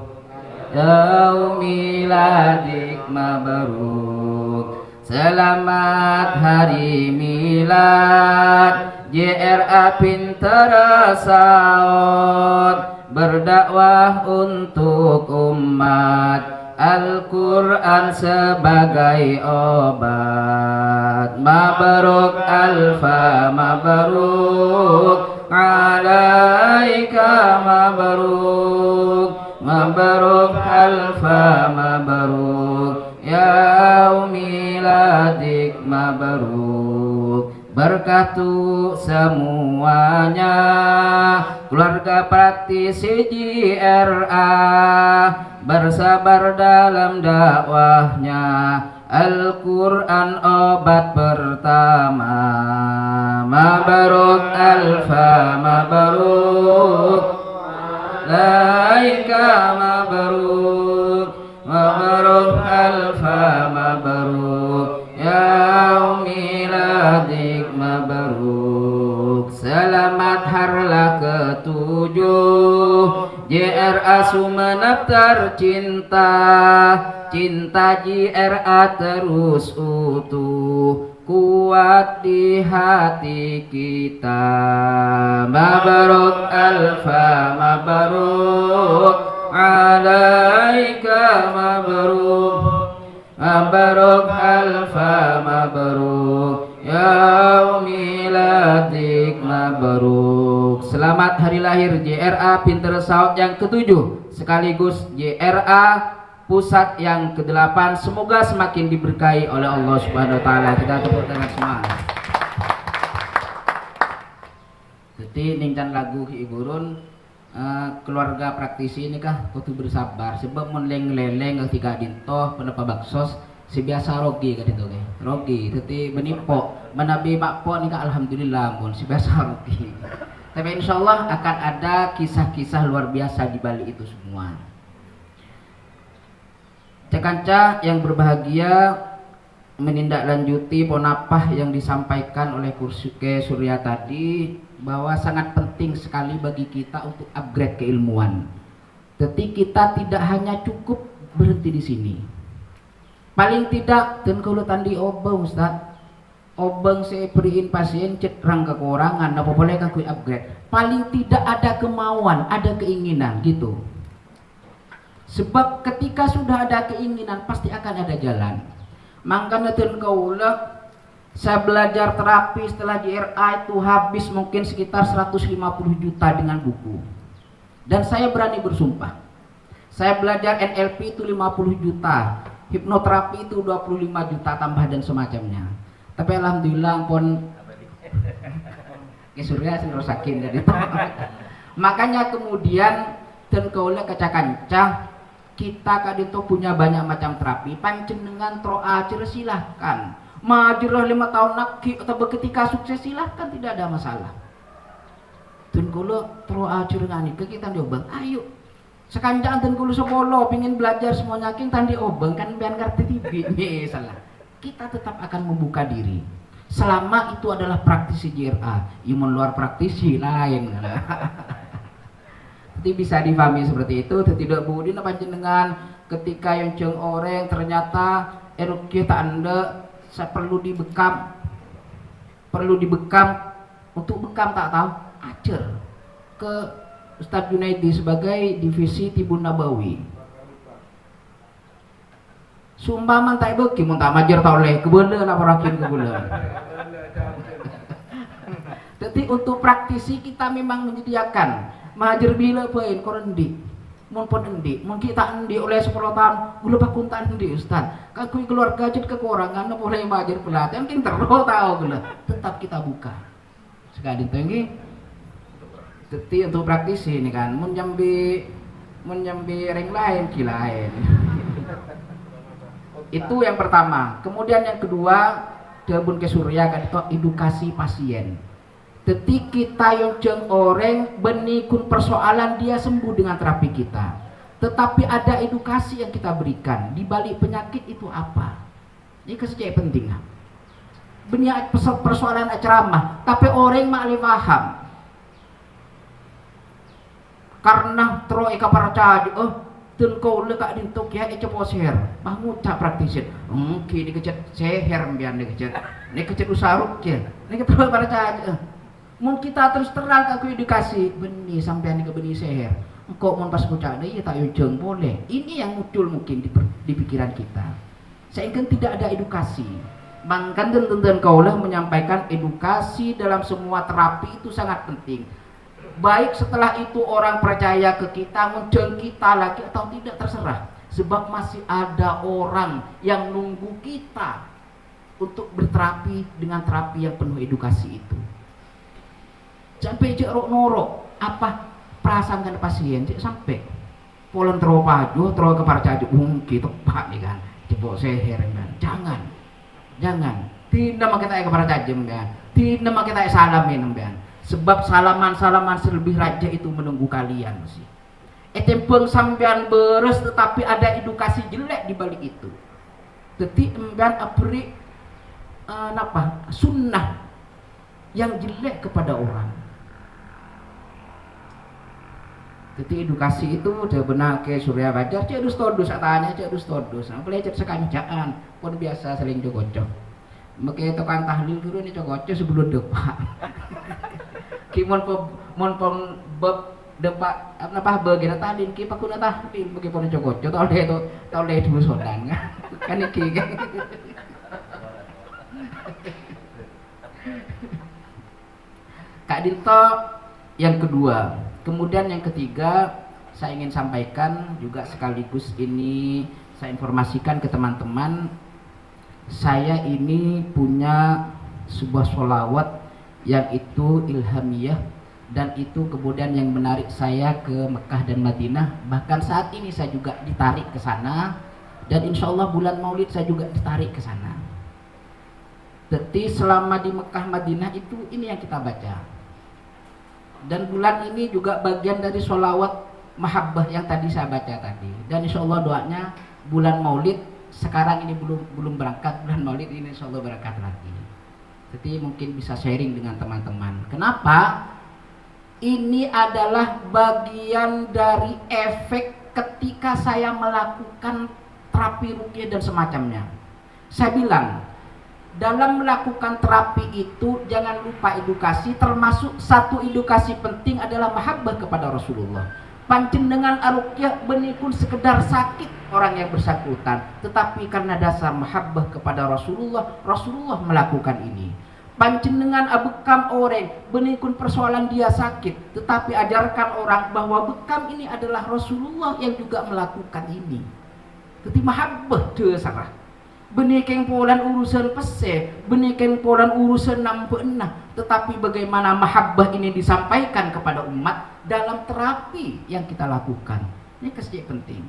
yaumiladik mabruk. Selamat hari milad JRA Pinter Saud berdakwah untuk umat Al-Quran sebagai obat. Mabruk alfa mabruk alaika mabruk mabruk alfa mabruk, yaum miladik mabruk. Berkah tu semuanya keluarga praktisi JRA, bersabar dalam dakwahnya, Al-Quran obat pertama. Mabruk alfa mabruk, laika mabruk, mabruk alfa mabruk, yaum miladik mabruk. Selamat harlah ketujuh JRA Sumenep tercinta, cinta JRA terus utuh, kuat di hati kita. Mabruk alfa mabruk, alaika mabruk, mabruk alfa mabruk, yaum miladik mabruk. Selamat hari lahir JRA Pinter Saud yang ke-7 sekaligus JRA pusat yang ke-8. Semoga semakin diberkahi oleh Allah Subhanahu wa taala. Kita tepuk tangan semua. Jadi ningcan lagu ki iburun keluarga praktisi ini kah kudu bersabar sebab menleng-leleng ketika dintoh penapa baksos sebiasa rogi kan itu ke rogi tetapi menipu menabi makpo nih kak alhamdulillah pun sebiasa rogi. Tapi insyaallah akan ada kisah-kisah luar biasa di balik itu semua. Cakanca yang berbahagia menindaklanjuti ponapah yang disampaikan oleh Ke Surya tadi, bahwa sangat penting sekali bagi kita untuk upgrade keilmuan. Jadi kita tidak hanya cukup berhenti di sini. Paling tidak dan kalau tadi obeng Ustaz, obeng saya beriin pasien cetrang kekurangan, apa boleh kan kui upgrade. Paling tidak ada kemauan, ada keinginan gitu. Sebab ketika sudah ada keinginan pasti akan ada jalan. Makanya dan kaulah saya belajar terapi setelah JRA itu habis mungkin sekitar 150 juta dengan buku. Dan saya berani bersumpah, saya belajar NLP itu 50 juta, hipnoterapi itu 25 juta tambah dan semacamnya. Tapi alhamdulillah pun Surya sing rosakin jadi. Makanya kemudian dan kaulah kaca-kancah kita kadito punya banyak macam terapi. Panjenengan troa ajar silahkan. Majurah 5 tahun lagi atau ketika sukses silahkan, tidak ada masalah. Dan kalau troa ajar ngani ke kita diobeng, ayo. Sekanjang dan kalau sepolo pingin belajar semuanya king tandi obeng kan biar ngerti tibi salah. Kita tetap akan membuka diri. Selama itu adalah praktisi JRA, imun luar praktisi lain. Jadi bisa difahami seperti itu. Tidak budin panjenengan ketika yang jeng orang ternyata erupsi tak anda saya perlu dibekam untuk bekam tak tahu ajar ke Ustadz Junaidi sebagai divisi Tibun Nabawi. Sumpah man tak beki mun tak majer tau leh kebele lah parakin kebele. Jadi untuk praktisi kita memang menyediakan majer bila poin korendi mun pun endi mun kita endi oleh 10 tahun gula pakun tak endi Ustaz kan kui keluarga jadi kekurangan boleh majer pelatihan ting terus tahu gula tetap kita buka sekali tinggi. Jadi untuk praktisi ini kan mun nyambi ring lain kilain. Itu yang pertama. Kemudian yang kedua Dabun Ke Surya kan itu edukasi pasien. Jadi kita yang jeng orang benikun persoalan dia sembuh dengan terapi kita. Tetapi ada edukasi yang kita berikan di balik penyakit itu apa? Ini kesejahteraan penting. Benih persoalan ceramah, tapi orang maklum paham. Karena terus eka percaya, dan kau lekak dintuk ya cepo seher, bangun tak praktisin. Mungkin dikecat seher biar dikecat usaruk ya, ini terus percaya. Mun kita terus terang aku edukasi benih sampai ke benih seher. Engkau mun pas kucak deh tak ujung boleh. Ini yang muncul mungkin di pikiran kita. Sehingga tidak ada edukasi. Mangkan dan kaulah menyampaikan edukasi dalam semua terapi itu sangat penting. baik setelah itu orang percaya ke kita, ngundang kita lagi atau tidak terserah. Sebab masih ada orang yang nunggu kita untuk berterapi dengan terapi yang penuh edukasi itu. Sampai cek norok apa perasaan kan pasien cek sampai polen teropaju terus keparcaju gitu pak nih kan jebok seher kan jangan tidak mau kita keparcajem kan tidak mau kita salamin kan sebab salaman selebih raja itu menunggu kalian sih etempeng sampean beres tetapi ada edukasi jelek di balik itu jadi emban beri sunnah yang jelek kepada orang. Jadi edukasi itu udah benar ke Surya Bajar, cek dus todus katanya cek dus todus. Nah, pelecet sekancaan pun biasa saling cocok. Maka tukang tahlil dulu ini cocok sebelum depak. Kimon mon depak apa bagian tahlil ki pakuna tahlil bagi pun cocok. Toleh dulu sodan kan iki kan. Kak Dinto yang kedua. Kemudian yang ketiga, saya ingin sampaikan juga sekaligus ini saya informasikan ke teman-teman, saya ini punya sebuah sholawat yang itu ilhamiyah dan itu kemudian yang menarik saya ke Mekah dan Madinah. Bahkan saat ini saya juga ditarik ke sana dan insya Allah bulan Maulid saya juga ditarik ke sana. Jadi selama di Mekah Madinah itu ini yang kita baca. Dan bulan ini juga bagian dari sholawat mahabbah yang tadi saya baca tadi. Dan insya Allah doanya bulan Maulid sekarang ini belum berangkat, bulan Maulid ini insya Allah berangkat lagi. Jadi mungkin bisa sharing dengan teman-teman. Kenapa? Ini adalah bagian dari efek ketika saya melakukan terapi ruqyah dan semacamnya. Saya bilang dalam melakukan terapi itu jangan lupa edukasi, termasuk satu edukasi penting adalah mahabbah kepada Rasulullah. Pancen dengan ruqyah benikun sekedar sakit orang yang bersangkutan, tetapi karena dasar mahabbah kepada Rasulullah, Rasulullah melakukan ini. Pancen dengan bekam orang benikun persoalan dia sakit, tetapi ajarkan orang bahwa bekam ini adalah Rasulullah yang juga melakukan ini. Jadi mahabbah dasar. Benikeng polan urusan pese, benikeng polan urusan nampenah, tetapi bagaimana mahabbah ini disampaikan kepada umat dalam terapi yang kita lakukan. Ini kesejak penting.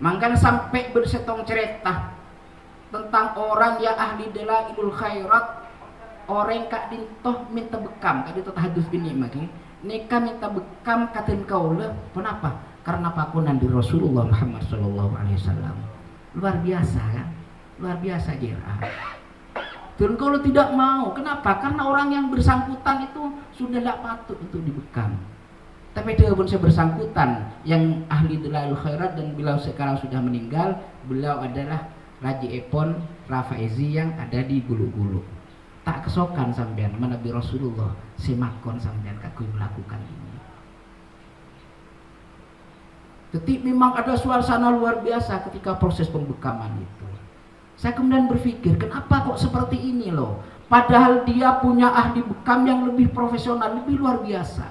Makanya sampai bersetong cerita tentang orang yang ahli dalailul khairat, orang kak dintoh minta bekam, kak dintoh tahadus bini maki, neka minta bekam katen kaulah, kenapa? Karena pakunan di Rasulullah Muhammad sallallahu alaihi wasallam. Luar biasa kan? Luar biasa JRA. Dan kalau tidak mau, kenapa? Karena orang yang bersangkutan itu sudah tidak patut untuk dibekam. Tapi dia pun saya bersangkutan yang ahli dalail khairat dan beliau sekarang sudah meninggal. Beliau adalah Raji Epon Rafaizi yang ada di Gulu-Gulu. Tak kesokan sampean menabi Rasulullah semakon sampean kakui melakukan ini. Jadi memang ada suasana luar biasa ketika proses pembekaman itu. Saya kemudian berpikir, kenapa kok seperti ini loh? Padahal dia punya ahli bekam yang lebih profesional, lebih luar biasa.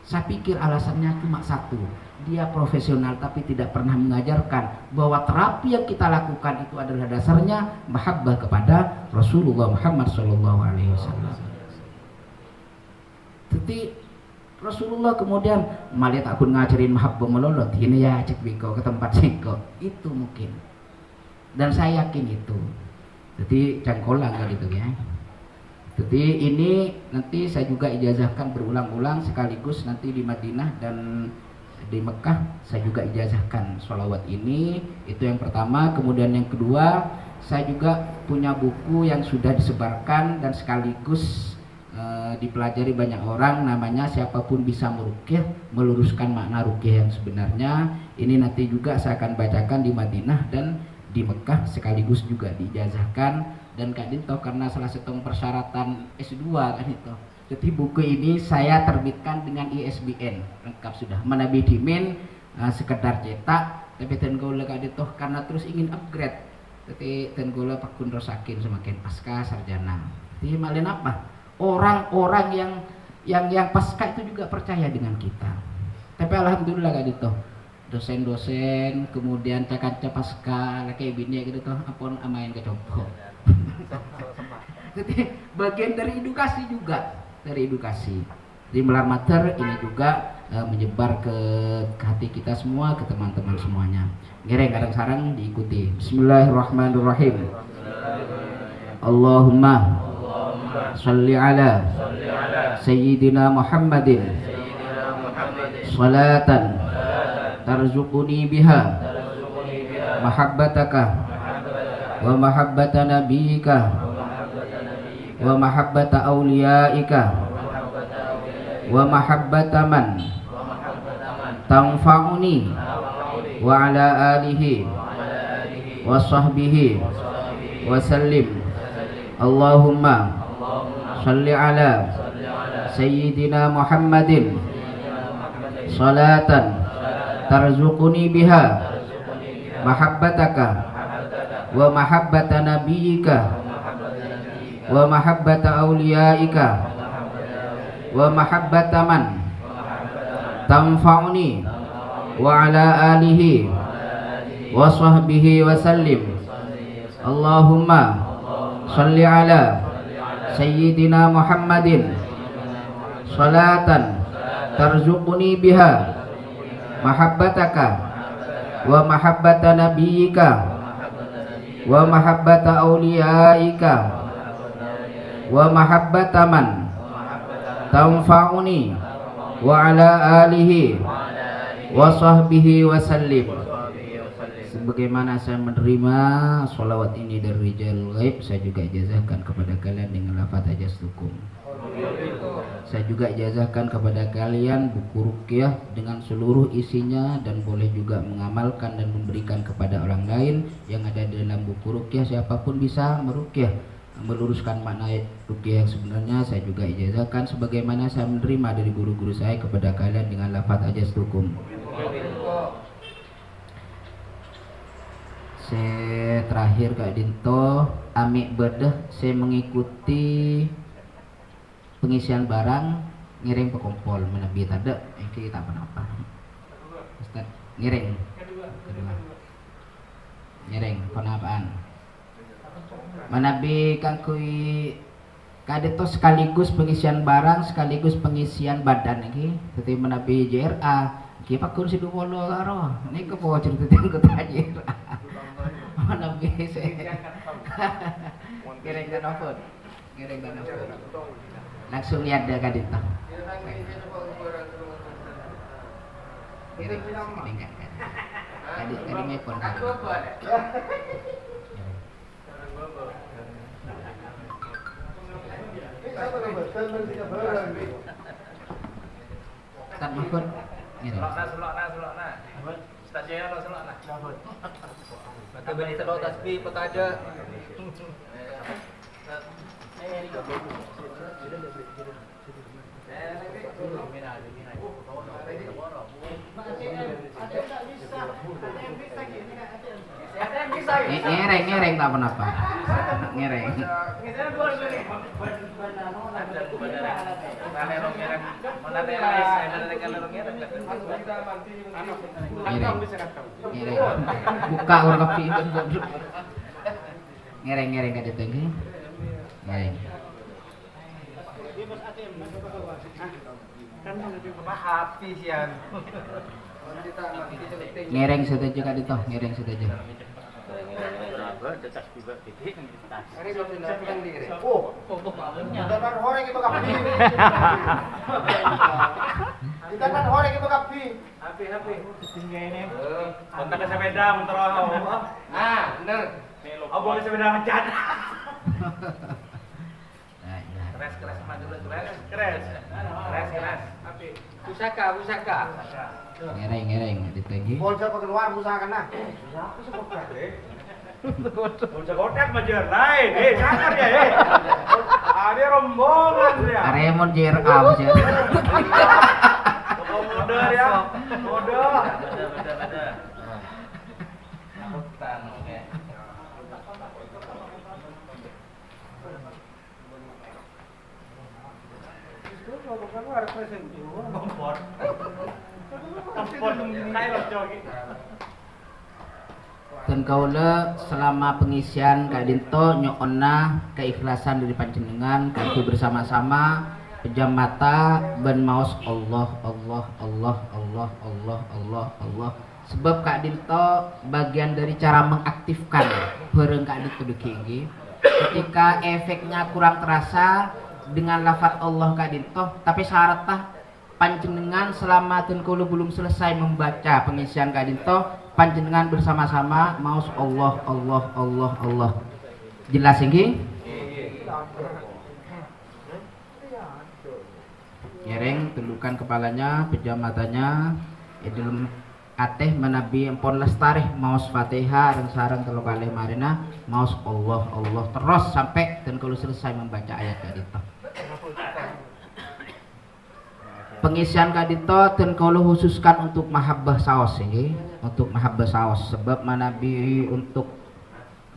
Saya pikir alasannya cuma satu, dia profesional tapi tidak pernah mengajarkan bahwa terapi yang kita lakukan itu adalah dasarnya mahabbah kepada Rasulullah Muhammad SAW. Jadi Rasulullah kemudian malah takut ngajarin mahabbah melolot, ini ya cek biko ke tempat singko, itu mungkin. Dan saya yakin itu. Jadi jangkolang kan gitu ya. Jadi ini nanti saya juga ijazahkan berulang-ulang sekaligus nanti di Madinah dan di Mekah saya juga ijazahkan sholawat ini. Itu yang pertama. Kemudian yang kedua, saya juga punya buku yang sudah disebarkan dan sekaligus dipelajari banyak orang, namanya Siapapun Bisa Meruqyah, meluruskan makna ruqyah yang sebenarnya. Ini nanti juga saya akan bacakan di Madinah dan di Mekah sekaligus juga diijazahkan. Dan Kak Dinto karena salah satu persyaratan S2 kan itu. Jadi buku ini saya terbitkan dengan ISBN lengkap sudah. Menabi dimin sekedar cetak, tapi tenggula Kak Dinto karena terus ingin upgrade. Jadi tenggula pakun rosakin semakin pasca sarjana. Jadi malin apa? orang-orang yang pasca itu juga percaya dengan kita. Tapi alhamdulillah Kak Dito, dosen-dosen kemudian cakanca pasca kayak bini gitu toh apun amain kecopo. Jadi bagian dari edukasi juga, dari edukasi. Di Melar Mater ini juga menyebar ke hati kita semua, ke teman-teman semuanya. Ngereng kadang sarang diikuti. Bismillahirrahmanirrahim. Allahumma salli ala Sayyidina Muhammadin salatan tarzuquni biha mahabbataka wa mahabbata nabiyyika wa mahabbata awliyaika wa mahabbata man tanfa'uni wa ala alihi wa sahbihi wa sallim. Allahumma salli ala Sayyidina Muhammadin salatan tarzuquni biha mahabbataka wa mahabbata nabiyyika wa mahabbata awliyaika wa mahabbata man tanfa'uni wa ala alihi wa sahbihi wa sallim. Allahumma salli ala Sayyidina Muhammadin salatan tarzuquni biha mahabbataka wa mahabbata nabiyyika wa mahabbata awliyaika wa mahabbata man tanfa'uni wa ala alihi wa sahbihi wa sallim. Sebagaimana saya menerima sholawat ini dari Rijal Ghaib, saya juga ijazahkan kepada kalian dengan lafaz ajastukum. Saya juga ijazahkan kepada kalian buku ruqyah dengan seluruh isinya, dan boleh juga mengamalkan dan memberikan kepada orang lain yang ada di dalam buku ruqyah. Siapapun bisa meruqyah, meluruskan makna ruqyah yang sebenarnya. Saya juga ijazahkan sebagaimana saya menerima dari guru-guru saya kepada kalian dengan lafaz ajastukum. Saya terakhir Kak Dinto amik bedah saya mengikuti pengisian barang ngiring pe kompol menabi tada iki tak apa-apa. Ustaz ngiring kedua ngiring penapaan menabi kang kui kadeto sekaligus pengisian barang sekaligus pengisian badan iki dadi menabi JRA iki pakun si duwolo karo niki po cerita ke JRA mana bisa ngiring kan apa langsung lihat dah kadita ngiring kadi ngepon kan tak makut ngiring selokna stasiun selokna maka beli telur tasbih pekaja ngereng tak apa-apa ngereng buka orang kopi ngereng kada tengge ngereng ngereng setuju kada toh ngereng setuju kita kan orang itu kapi. Hapi. Tinggal ini. Kontak ke sepeda, motor awak. Ah, bener. Oh, boleh sepeda ngecat. Keras maju dulu, keras. Hapi. Pusaka. Ngereng ditagi. Polsa keluar pusaka nah. Aku sebut Polsa kotak majer lain. Sakar ya, Ada rombongan dia. Aremon JRA aja. Mode ya. Mode. Kompor. Kompor kae rojo iki. Dan kaula selama pengisian Kak Dinto nyokonna keikhlasan dari panjenengan kanggo bersama-sama pejam mata ben maos Allah Allah Allah Allah Allah Allah Allah. Sebab Kak Dinto bagian dari cara mengaktifkan bareng Kak Dinto deki ketika efeknya kurang terasa dengan lafaz Allah Kak Dinto, tapi syaratnya panjenengan selama dan kalau belum selesai membaca pengisian Kak Dinto, panjenengan bersama-sama maos Allah Allah Allah Allah. Jelas ini? Yereng tundukkan kepalanya, pejam matanya, dalam ateh menabi empon lestareh maos Fatihah dan sarang telu kali marina maos Allah Allah terus sampai dan kalau selesai membaca ayat Kak Dinto. Pengisian Kak Dinto dan kalau khususkan untuk mahabbah saos ini, untuk mahabbah saos sebab manabi untuk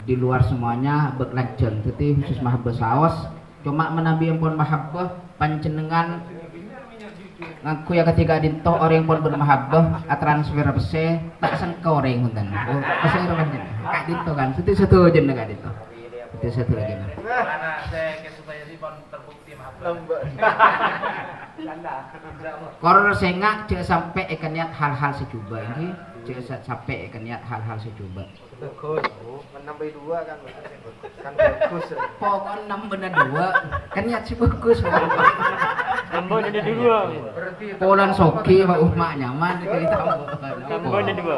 di luar semuanya berlanjut jadi khusus mahabbah saos cuma menabi empon mahabbah panjenengan ngaku ya ketika Dinto orang pun bermahabbah transfer bese tak sengke orang hundan oh pesen orang Kak Dinto kan satu aja Kak Dinto itu satu aja Mana saya ke supaya si pon terbukti mahabbah. Koror sengak cek sampai ikan niat hal-hal secoba ini cek sampai ikan niat hal-hal secoba Bagus, menambah 2 kan bagus. pokoknya 6 bener 2 kan niat sih bagus Tambah jadi 2. Berarti polan soki pak umah nyaman kita Tambah jadi 2.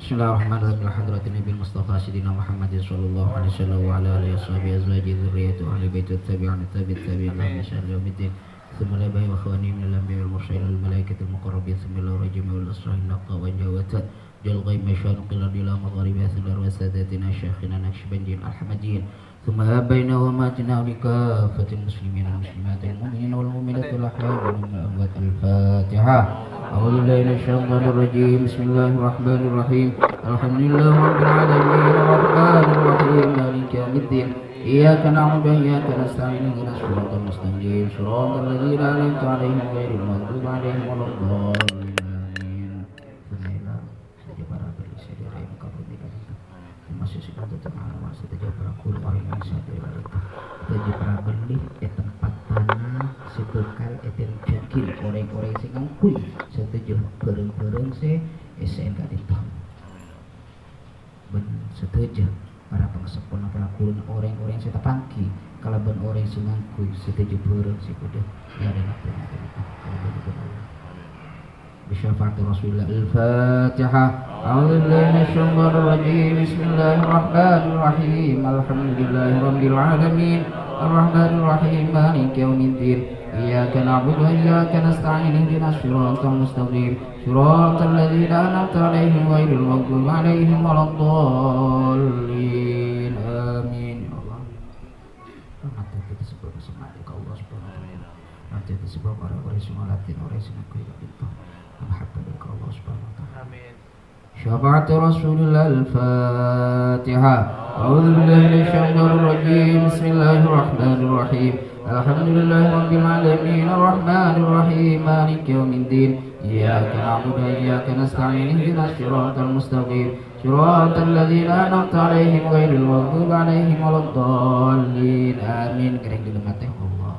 Bismillahirrahmanirrahim. Hadratin Nabi Mustafa Sayyidina Muhammad sallallahu alaihi wasallam wa ala alihi washabihi azwaji dzurriyyati ahli baiti tabi'in tabi'in lahum syarra yaumiddin. Thumma la ba'i wa khawani min al-anbiya'i wal mursalin wal malaikati al-muqarrabin thumma la rajim wal asra'in naqta wa jawatat jal ghaib masyan qila ila magharibi aslar wa sadatina syakhina naqshbandin al-hamadiyin thumma habayna wa matina likafatil muslimin wal muslimat wal mu'minin wal mu'minat wal ahya'i wal amwat. Al-Fatihah. أعوذ بالله من الشيطان الرجيم بسم الله الرحمن الرحيم الحمد لله رب العالمين الرحمن الرحيم مالك يوم الدين إياك نعبد وإياك نستعين اهدنا الصراط المستقيم صراط الذين أنعمت عليهم غير المغضوب عليهم ولا الضالين آمين. Bismillah. Saja para berisi dari muka bumi kami. Masih sedang terjemah masih saja para kul orang yang sadar itu. Saja para beli tempat tanah sebekal eten jakin orang-orang sing ngangkui setuju bareng-bareng se SN Kak Dinto. Ben setuju para pengesepon para kulun orang-orang sing tepangki kalau ben orang sing ngangkui setuju bareng se kudu ya ada apa kalau begitu. بشفاعة رسول الله الفاتحة أعوذ بالله من الشيطان الرجيم بسم الله الرحمن الرحيم الحمد لله رب العالمين الرحمن الرحيم مالك يوم الدين إياك نعبد وإياك نستعين اهدنا الصراط المستقيم صراط الذين أنعمت عليهم غير المغضوب عليهم ولا الضالين آمين يا الله. Nanti kita sebab semangat Allah Subhanahu wa taala. Nanti kita sebab orang-orang yang ngalatin orang yang ngaku itu. Alhamdulillah Allah Subhanahu wa taala. Amin. شفاعة رسول الله الفاتحة أعوذ بالله من الشيطان الرجيم بسم الله الرحمن الرحيم الحمد لله رب العالمين الرحمن الرحيم مالك يوم الدين إياك نعبد وإياك نستعين اهدنا الصراط المستقيم صراط الذين أنعمت عليهم غير المغضوب عليهم ولا الضالين آمين. Kering dulu mati Allah.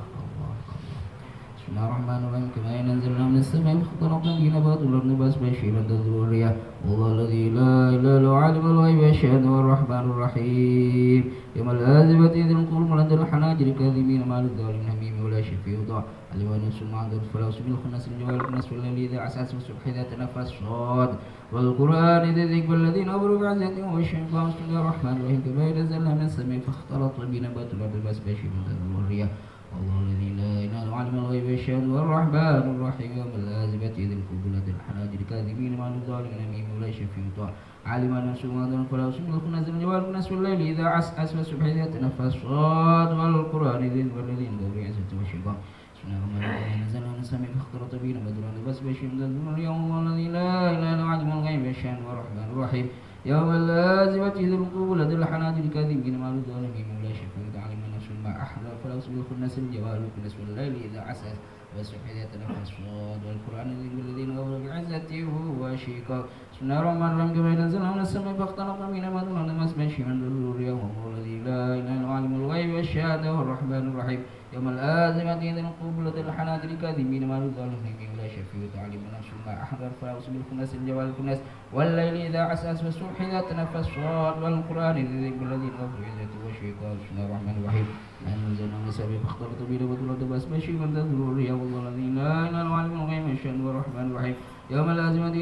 Bismillahirrahmanirrahim. Kama anzalna minas samai khataratan binabatul ardi basbashiran tadhuriyah. Allah alladzi la ilaha illa huwa alimul ghaibi wasyahadati ar-rahmanur rahim. Yamal azibati dzil qulub ladal hanajir kadhimin ma'al dhalim hamim wa la shafi'u dha. Aliman sum'an dzul falas bil khanas al-jawal khanas wal ladzi asas subhanahu nafas sad wal qur'an dzikr alladhina amru bi'azatin wa shaytan. Bismillahirrahmanirrahim. Kama anzalna minas samai khataratan binabatul ardi basbashiran tadhuriyah. الله الذي لا إله إلا هو عالم الغيب والشهادة الرحمن الرحيم واللازمة ذي القبلة الحناجر كاذبين مع الظالمين ميم ولا شفيع طاع علم أن سبحانه فلا يسمى الخناز الجوال الناس والليل إذا عسعس والصبح إذا تنفس صاد والقرآن ذي والذين ذو عزة والشيطان بسم الله الرحمن الرحيم نزل من السماء فاختلط بين بدر بس بشير اليوم الذي لا إله إلا هو عالم الغيب والشهادة الرحمن الرحيم يوم الآزفة إذ القلوب لدى الحناجر كاظمين ما الظالمين لا شفيع تعلم نفس ما أحضر فلا يصبح الناس الجوال بالنسبة لليل إذا عسس والصبح يتنفس الصوت والقرآن الذين غفروا بعزته وشيقا بسم الله الرحمن الرحيم كما ينزل من السماء فاختلط من ما دون الناس مشي من ذرور يوم الذي لا إله إلا هو عالم الغيب والشهادة والرحمن الرحيم يوم الآزمة إذ القلوب لدى الحناجر كاظمين ما الظالمين لا شفيع تعلم نفس ما أحضر فلا يصبح الناس الجوال بالناس والليل إذا عسعس والصبح إذا تنفس الصوت والقرآن الذين غفروا بعزته وشيقا بسم الله الرحمن الرحيم أنزلنا من السماء فاختلط به نبات الأرض فأصبح من ذرور يوم الذي لا إله إلا هو عالم الغيب والشهادة والرحمن الرحيم يوم الآزمة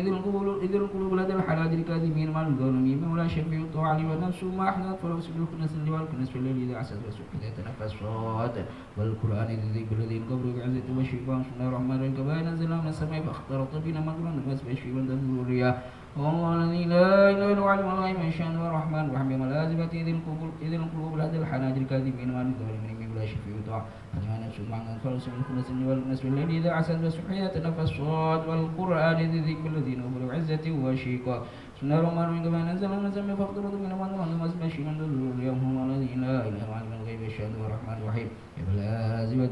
إذ القلوب لدى الحناجر كاظمين ما الظالمين ولا شفيع تعلم نفس ما أحدث فلا يصبح الناس الجوال بالناس والليل إذا عسعس والصبح إذا تنفس الصوت والقرآن الذين غفروا بعزته وشيقا بسم الله الرحمن الرحيم كما أنزلنا من السماء فاختلط به نبات الأرض فأصبح من ذرور والله الذي لا إله إلا هو عالم الغيب والشهادة والرحمن الرحيم يوم الآزفة إذ القلوب لدى الحناجر كاظمين ما الظالمين ولا شفيع تعلم نفس ما أحدث فلا يصبح الناس الجوال بالناس والليل إذا عسعس والصبح إذا تنفس الصوت والقرآن الذين غفروا بعزته وشيقا بسم الله الرحمن الرحيم كما أنزلنا من السماء فاختلط به نبات الأرض فأصبح من ذرور يوم الذي لا إله إلا هو عالم الغيب والشهادة والرحمن الرحيم يوم الآزفة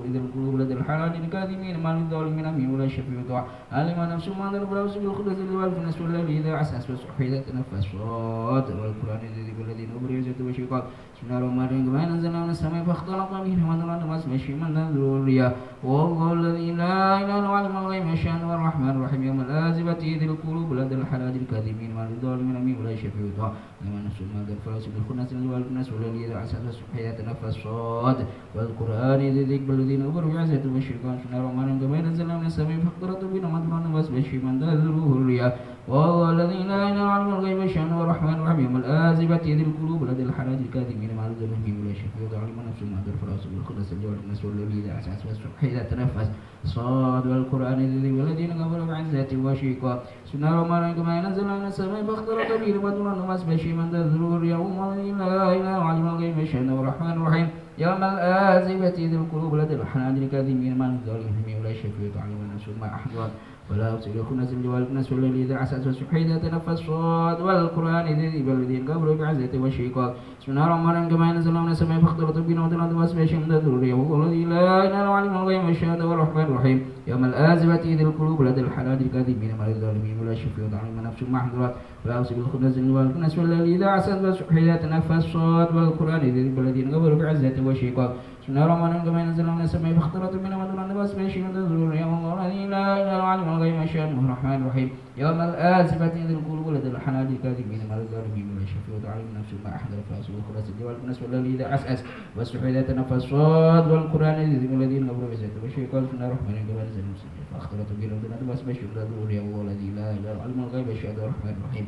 إذ القلوب لدى الحناجر كاظمين ما للظالمين ولا شفيع علم نفس ما أحدث فلا يصبح الناس الجوال بالناس والليل إذا عسعس والصبح إذا تنفس الصوت والقرآن الذين غفروا بعزته وشيقا بسم الله الرحمن الرحيم كما أنزلنا من السماء فاختلط به نبات الأرض فأصبح من ذرور والله الذي لا إله إلا هو عالم الغيب والشهادة والرحمن الرحيم يوم الآزفة إذ القلوب لدى الحناجر كاظمين ما للظالمين ولا شفيع علم نفس ما أحدث فلا يصبح الناس الجوال بالناس والليل إذا عسعس والصبح إذا تنفس الصوت والقرآن الذين غفروا بعزته وشيقا بسم الله الرحمن الرحيم كما أنزلنا من السماء فاختلط به نبات الأرض فأصبح من ذرور والله الذي لا إله إلا هو عالم الغيب والشهادة والرحمن الرحيم يوم الآزفة إذ القلوب لدى الحناجر كاظمين ما للظالمين ولا شفيع علم نفس ما أحدث فلا يصبح الناس الجوال بالناس والليل إذا عسعس والصبح إذا تنفس الصوت والقرآن الذين غفروا بعزته وشيقا بسم الله الرحمن الرحيم كما أنزلنا من السماء فاختلط به نبات الأرض فأصبح من ذرور يوم الذي لا إله إلا هو عالم الغيب والشهادة والرحمن الرحيم يوم الآزفة إذ القلوب لدى الحناجر كاظمين ما للظالمين ولا شفيع علم نفس ما أحضر فلا يصبح الناس الجوال بالناس والليل إذا عسعس والصبح إذا تنفس الصوت والقرآن الذين غفروا بعزته وشيقا بسم الله الرحمن الرحيم كما أنزلنا من السماء فاختلط به نبات الأرض فأصبح من ذرور يوم الذي لا إله إلا هو عالم الغيب والشهادة والرحمن الرحيم يوم الآزفة إذ القلوب لدى الحناجر كاظمين ما للظالمين ولا شفيع علم نفس ما أحضرت فلا يصبح الناس الجوال بالناس والليل إذا عسعس والصبح إذا تنفس الصوت والقرآن الذين غفروا بعزته وشيقا بسم الله الرحمن الرحيم كما أنزلنا من السماء فاختلط به نبات الأرض فأصبح من ذرور يوم الذي لا إله إلا هو عالم الغيب والشهادة والرحمن الرحيم يوم الآزفة إذ القلوب لدى الحناجر كاظمين ما للظالمين ولا شفيع علم نفس ما أحضر فلا يصبح الناس الجوال بالناس والليل إذا عسعس والصبح إذا تنفس الصوت والقرآن الذين غفروا بعزته وشيقا بسم الله الرحمن الرحيم كما أنزلنا من السماء فاختلط به نبات الأرض فأصبح من ذرور يوم الذي لا إله إلا هو عالم الغيب والشهادة والرحمن الرحيم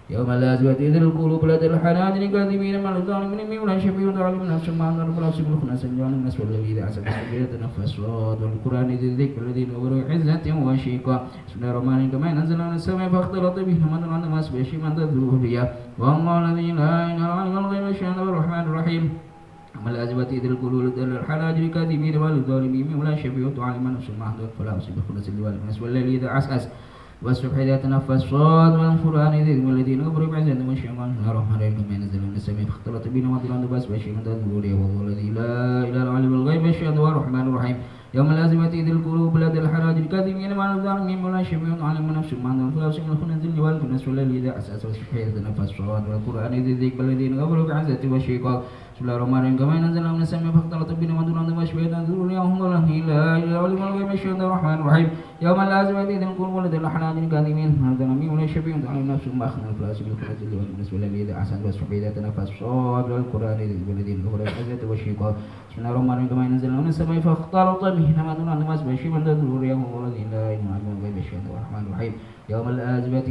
يوم الآزفة إذ القلوب لدى الحناجر كاظمين ما للظالمين ولا شفيع علم نفس ما أحضر فلا يصبح الناس الجوال بالناس والليل إذا عسعس والصبح إذا تنفس الصوت والقرآن الذين غفروا بعزته وشيقا بسم الله الرحمن الرحيم كما أنزلنا من السماء فاختلط به نبات الأرض فأصبح من ذرور والله الذي لا إله إلا هو عالم الغيب والشهادة والرحمن الرحيم يوم الآزفة إذ القلوب لدى الحناجر كاظمين ما للظالمين ولا شفيع علم نفس ما أحضر فلا يصبح الناس الجوال بالناس والليل إذا عسعس والصبح إذا تنفس الصوت والقرآن الذين غفروا بعزته وشيقا بسم الله الرحمن الرحيم كما أنزلنا من السماء فاختلط به نبات الأرض فأصبح من ذرور والله الذي لا إله إلا هو عالم الغيب والشهادة والرحمن الرحيم يوم الآزفة إذ القلوب لدى الحناجر كاظمين ما للظالمين ولا شفيع علم نفس ما أحضر فلا يصبح الناس الجوال بالناس والليل إذا عسعس والصبح إذا تنفس الصوت والقرآن الذين غفروا بعزته وشيقا بسم الله الرحمن الرحيم كما أنزلنا من السماء فاختلط به نبات الأرض فأصبح من ذرور يوم الذي لا إله إلا هو عالم الغيب والشهادة والرحمن الرحيم يوم الآزفة إذ القلوب لدى الحناجر كاظمين ما للظالمين ولا شفيع علم نفس ما أحضر فلا يصبح الناس الجوال بالناس والليل إذا عسعس والصبح إذا تنفس الصوت والقرآن الذين غفروا بعزته وشيقا بسم الله الرحمن الرحيم كما أنزلنا من السماء فاختلط به نبات الأرض فأصبح من ذرور يوم الذي لا إله إلا هو عالم الغيب والشهادة والرحمن الرحيم يوم الآزفة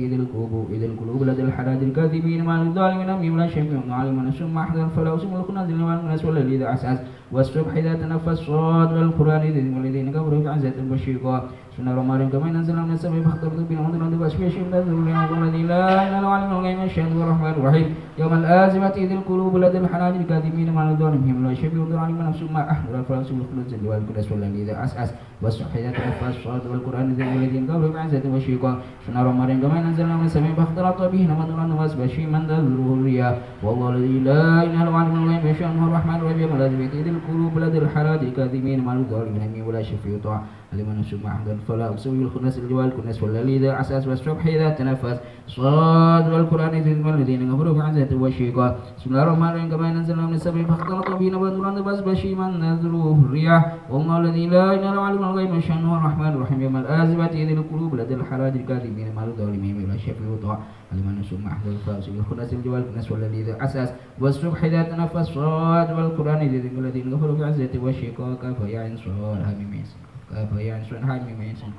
إذ القلوب لدى الحناجر كاظمين ما للظالمين ولا شفيع علم نفس ما أحضر فلا يصبح الناس الجوال بالناس والليل إذا عسعس والصبح إذا تنفس صاد والقرآن ذي الذين كفروا بعزة وشقاق بسم الله الرحمن الرحيم كما أنزلنا من السماء فاختلطوا به الأرض وأسفل من الذين الذي لا إله إلا هو العليم الغيب الشهيد الرحمن الرحيم يوم الآزمة إذ القلوب لدى الحناجر الكاظمين مع ظالمهم لا يشبه الظالم نفس ما أحضر الفرس والخلود الجل والقدس والذي إذا أسأس والصبح إذا تنفس صاد والقرآن ذي الذين كفروا بعزة وشقاق بسم الله الرحمن الرحيم كما أنزلنا من السماء فاختلط به الأرض وأسفل من تذره الرياح والله الذي لا إله إلا هو العليم الغيب الشهيد الرحمن الرحيم يوم الآزمة إذ القلوب لدى الحناجر الكاظمين مع الظالمين ولا يشبه يطاع لمن نسمع أحدا فلا أقسم بالخنس الجوال الكنس والليل إذا عساس والصبح إذا تنفس صاد والقرآن ذي الذين كفروا بعزة وشقاق بسم الله الرحمن الرحيم كما أنزلنا من السماء فاختلط به نبات الأرض وأصبح من تذروه الرياح والله الذي لا إله إلا هو العليم الغيب الشهيد الرحمن الرحيم يوم الآزمة إذ القلوب لدى الحناجر الكاظمين مع الظالمين ولا يشبه يطاع لمن نسمع أحدا فلا أقسم بالخنس الجوال الكنس والليل إذا عساس والصبح إذا تنفس صاد والقرآن ذي الذين كفروا بعزة وشقاق فيا إنسان هميم كافة ينسون حامي مينسن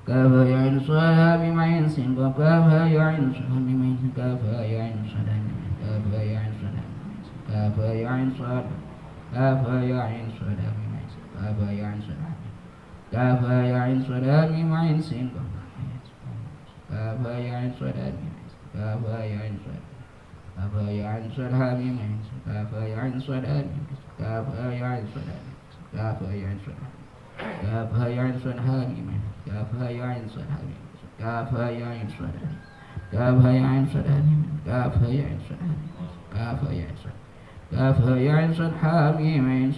كافة ينسون حامي مينسن كافة ينسون حامي مينسن كافة ينسون كافة ينسون كافة ينسون كافة ينسون حامي مينسن كافة ينسون كافة ينسون حامي مينسن كافة ينسون كافة ينسون كافة ينسون حامي مينسن كافة ينسون كافة ينسون كافة ينسون كافة ينسون حاميما كافة ينسون حاميما كافة ينسون كافة ينسون حاميما كافة ينسون كافة ينسون كافة ينسون حاميما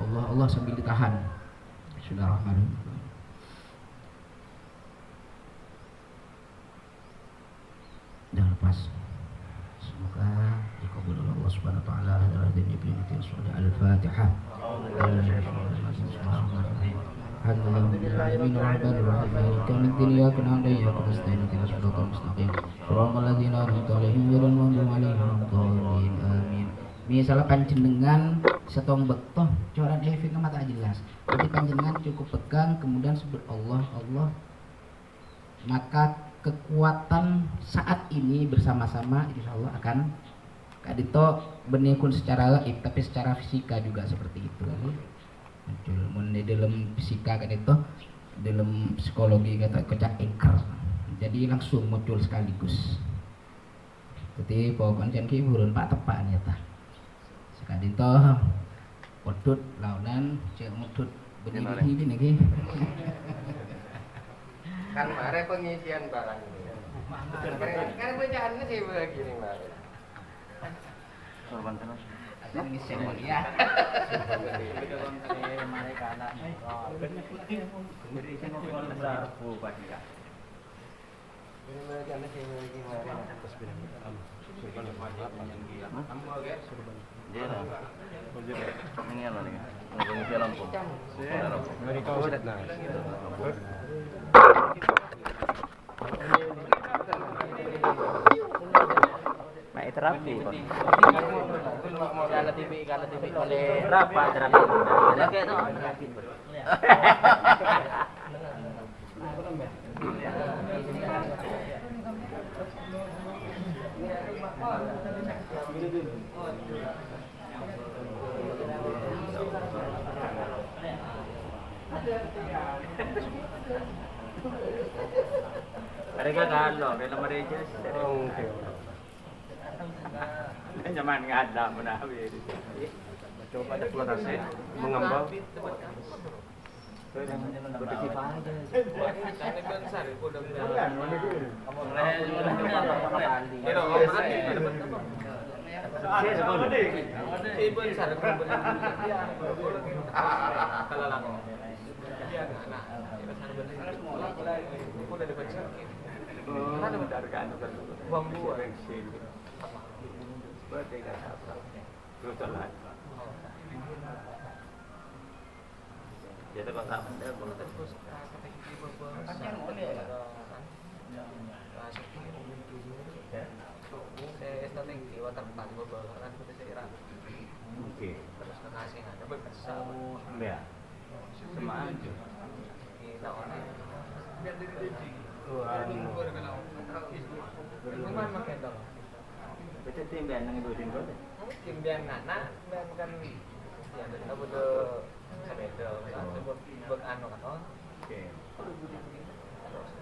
Allah Allah sambil ditahan. Bismillahirrahmanirrahim. Jangan lepas. Semoga dikabul oleh Allah Subhanahu wa taala dalam demi penyembuhan surah Al-Fatihah. Alhamdulillahirabbil alamin kami dunia kena daya kita sedaya kita sudah mustaqim. Surahul ladzina an'amta 'alaihim ghairil maghdubi 'alaihim waladdallin. Amin. Misalnya panjenengan setong bektoh coran efek mata jelas. Jadi panjenengan cukup pegang kemudian sebut Allah Allah, maka kekuatan saat ini bersama-sama insyaallah akan kadito benikun secara gaib tapi secara fisika juga seperti itu. Muncul di dalam fisika kadito dalam psikologi kata kecak engker. Jadi langsung muncul sekaligus. Jadi pokoknya jangan kiburun pak tepak nyata. Kadito podut launan cek mudut benih ini niki. Kan mare pengisian barang ini. Kan bacaannya sih begini mare. Korban terus. Ada ngisi mulia. Mare kana. Beri sing ngopi besar bu pasti ya. Ini bacaannya sih begini mare. Terus bilang surban apa yang dia. Ambo ge surban. Dia lah. Ini apa nih? Ngomongin lampu. Mari kau sudah nah. Mai terapi Pak. Kalau TV oleh berapa terapi? Ada kayak itu. Mereka kan loh, dalam mereka nyaman nggak ada menawi. Coba ada flotasi mengembang. Jadi kok tak bener kalau terus Oke. Terus kekasih ada besar. Ya. Sama aja. Kita orang. Memang makin dong. Betul timbangan itu kimbian anak dan kan ya ada bodo beda sebut anu kan oke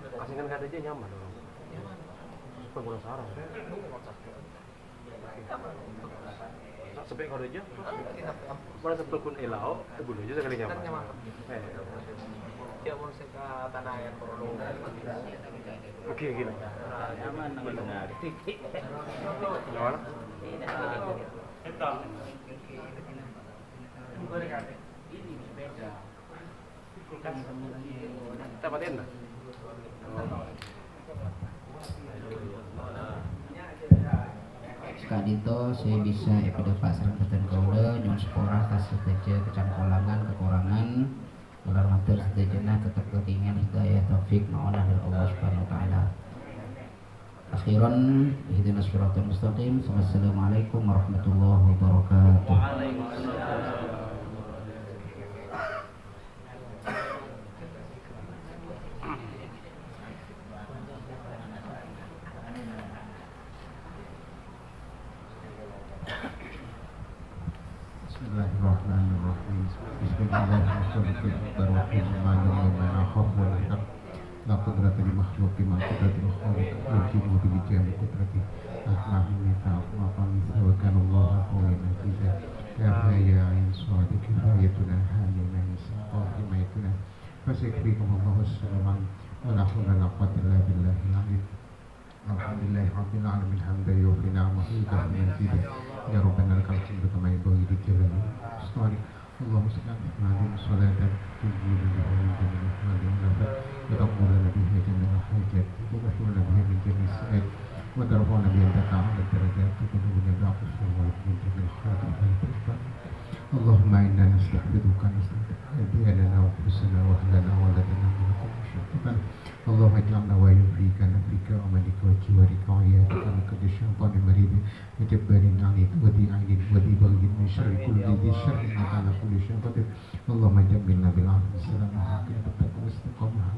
Asing kan kata aja nyaman orang. Pengguna sarang. Sampai kau aja. Mana sebelum pun elau, sebelum aja sekali nyaman. dia mau ke tanah air perlu Oke gila. nyaman benar titik Gimana? Dapatin dah. Kadito saya bisa episode pasar beten kaula nyon sekolah tas seteja kecangkolangan kekurangan ulah matur sedejana tetap keringan hidayah taufik ma'onah dari Allah Subhanahu wa taala. Akhiran ihdinas siratal mustaqim. Wassalamualaikum warahmatullahi wabarakatuh. Bismillahirrahmanirrahim. Bismillahirrahmanirrahim. Mana khawf wal haq. La qudrata li makhluqi ma qudrati khaliq. Yujibu bi jami qudrati. Aslahni ta'fu wa qamisa wa kana Allah qawiyyan aziza. Ya hayya ayn su'adi kifayatuna halina insaqafi maytuna. Fasikrikum Allahu salaman. Wa la hawla la quwwata illa billahil aliyyil. Alhamdulillahi rabbil alamin hamdan yuhyi ni'amahu wa yuzidu. Ya Rabbana lakal hamdu kama yanbaghi li jalali wajhik. Allahumma salli ala Muhammadin salatan tujibuna biha min jami'il ahwali wal afat wa taqabbal biha jami'al hajat wa tahmiluna biha min jami'is sa'at wa tarfa'una biha ta'ala darajat wa tunjibuna biha aqsal wa min jami'il khairat. Allahumma inna nastahfiduka nastaghfiruka wa husna wa hlana wa ladana min kulli syaitan. Allahumma ij'alna wa yufrika nafika wa malika wa jiwarika wa iyadika min kulli syaitanir marid wa jabbarin 'anid wa di'ainin wa dibaghin min syarri kulli dhi syarrin wa ala kulli syai'in qadir. Allahumma jabbilna bil 'afwi salamu alaikum wa istiqamah.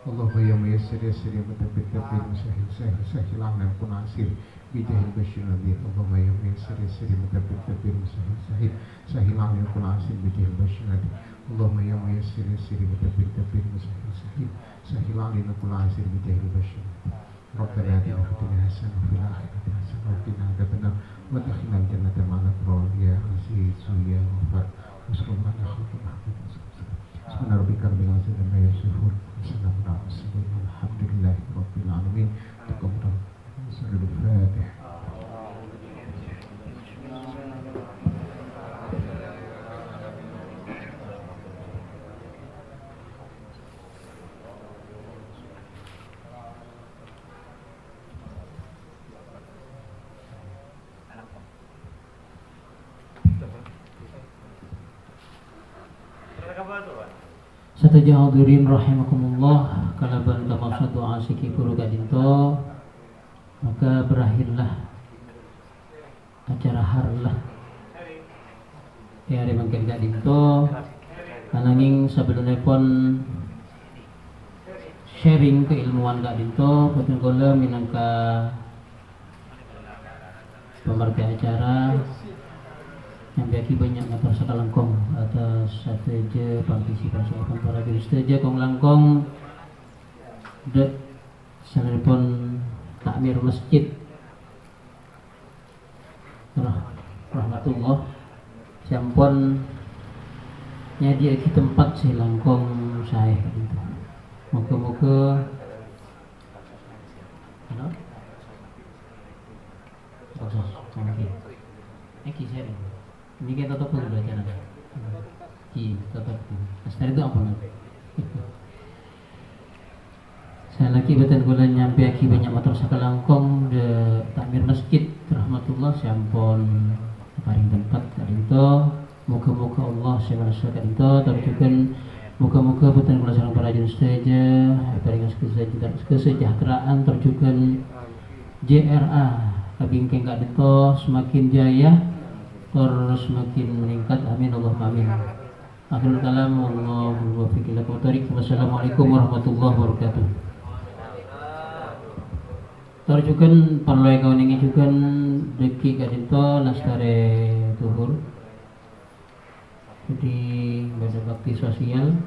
Allahumma ya muyassir yassir ya mutabbir tabbir musahil sahil sahil 'anna kun 'asir bijahil bashir nadir. Allahumma ya muyassir yassir ya mutabbir tabbir musahil sahil sahil 'anna kun 'asir bijahil bashir nadir. Allahumma ya muyassir yassir wa tabbir tabbir musahil sahil sahil 'alaina kullu 'asir bi jahil bashir. Rabbana atina fid dunya hasanah wa fil akhirati hasanah wa qina adzabannar wa adkhilna al-jannata ma'al abrar ya aziz ya ghafar. Sallallahu alaihi wa sallam. Subhana rabbika rabbil izzati amma yasifun. Salamun 'alal mursalin walhamdulillahi rabbil alamin. Taqabbal sallu al-fatihah. Sataja hadirin rahimakumullah, kalaban kamaksud doa siki puru kadinto, maka berakhirlah acara harlah ya hari mangken kadinto. Ananging sebelumnya pun sharing keilmuan kadinto boten kula minangka pemerga acara yang bagi banyak ngatur sakalangkong atas sateja partisipasi akan para jurus saja kong langkong dek sanepun takmir masjid rahmatullah sampun nyadi di tempat si langkong saya gitu. Moga-moga halo Eki sharing ini kita tutup dulu aja nanti. Tutup. Setelah itu apa nanti? Saya lagi betul gula nyampe aki banyak motor sakalangkong de takmir masjid rahmatullah sampun paling tempat kadinto. Moga-moga Allah saya merasa kadinto terjukan moga-moga betul gula sareng para jurus saja paling kesejahteraan terjukan JRA kabingkeng kadinto semakin jaya terus semakin meningkat, amin Allahumma amin. Akhirul kalam, wallahu muwaffiq ila aqwamit thoriq. Wassalamualaikum warahmatullahi wabarakatuh. Tarjukan parloy kawan ini juga deki kadinto lastare tuhur. Jadi pada bakti sosial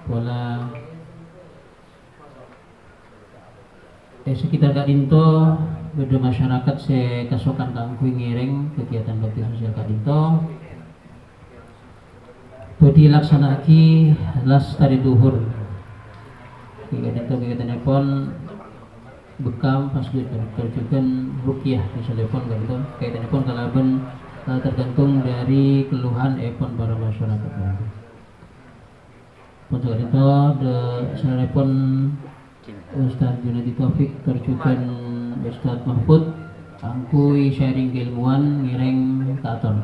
pola sekitar kadinto pada masyarakat se kasokan kangkui ngiring kegiatan bakti sosial kadinto. Bodi laksanaki lastare duhur. Kadinto kegiatan pon bekam pas terjukan rukyah di telepon gitu kaitannya pun kalaban tergantung dari keluhan epon para masyarakat pun sekarang itu de telepon Ustaz Junadi Taufik terjukan Ustaz Mahfud angkui sharing keilmuan ngiring katon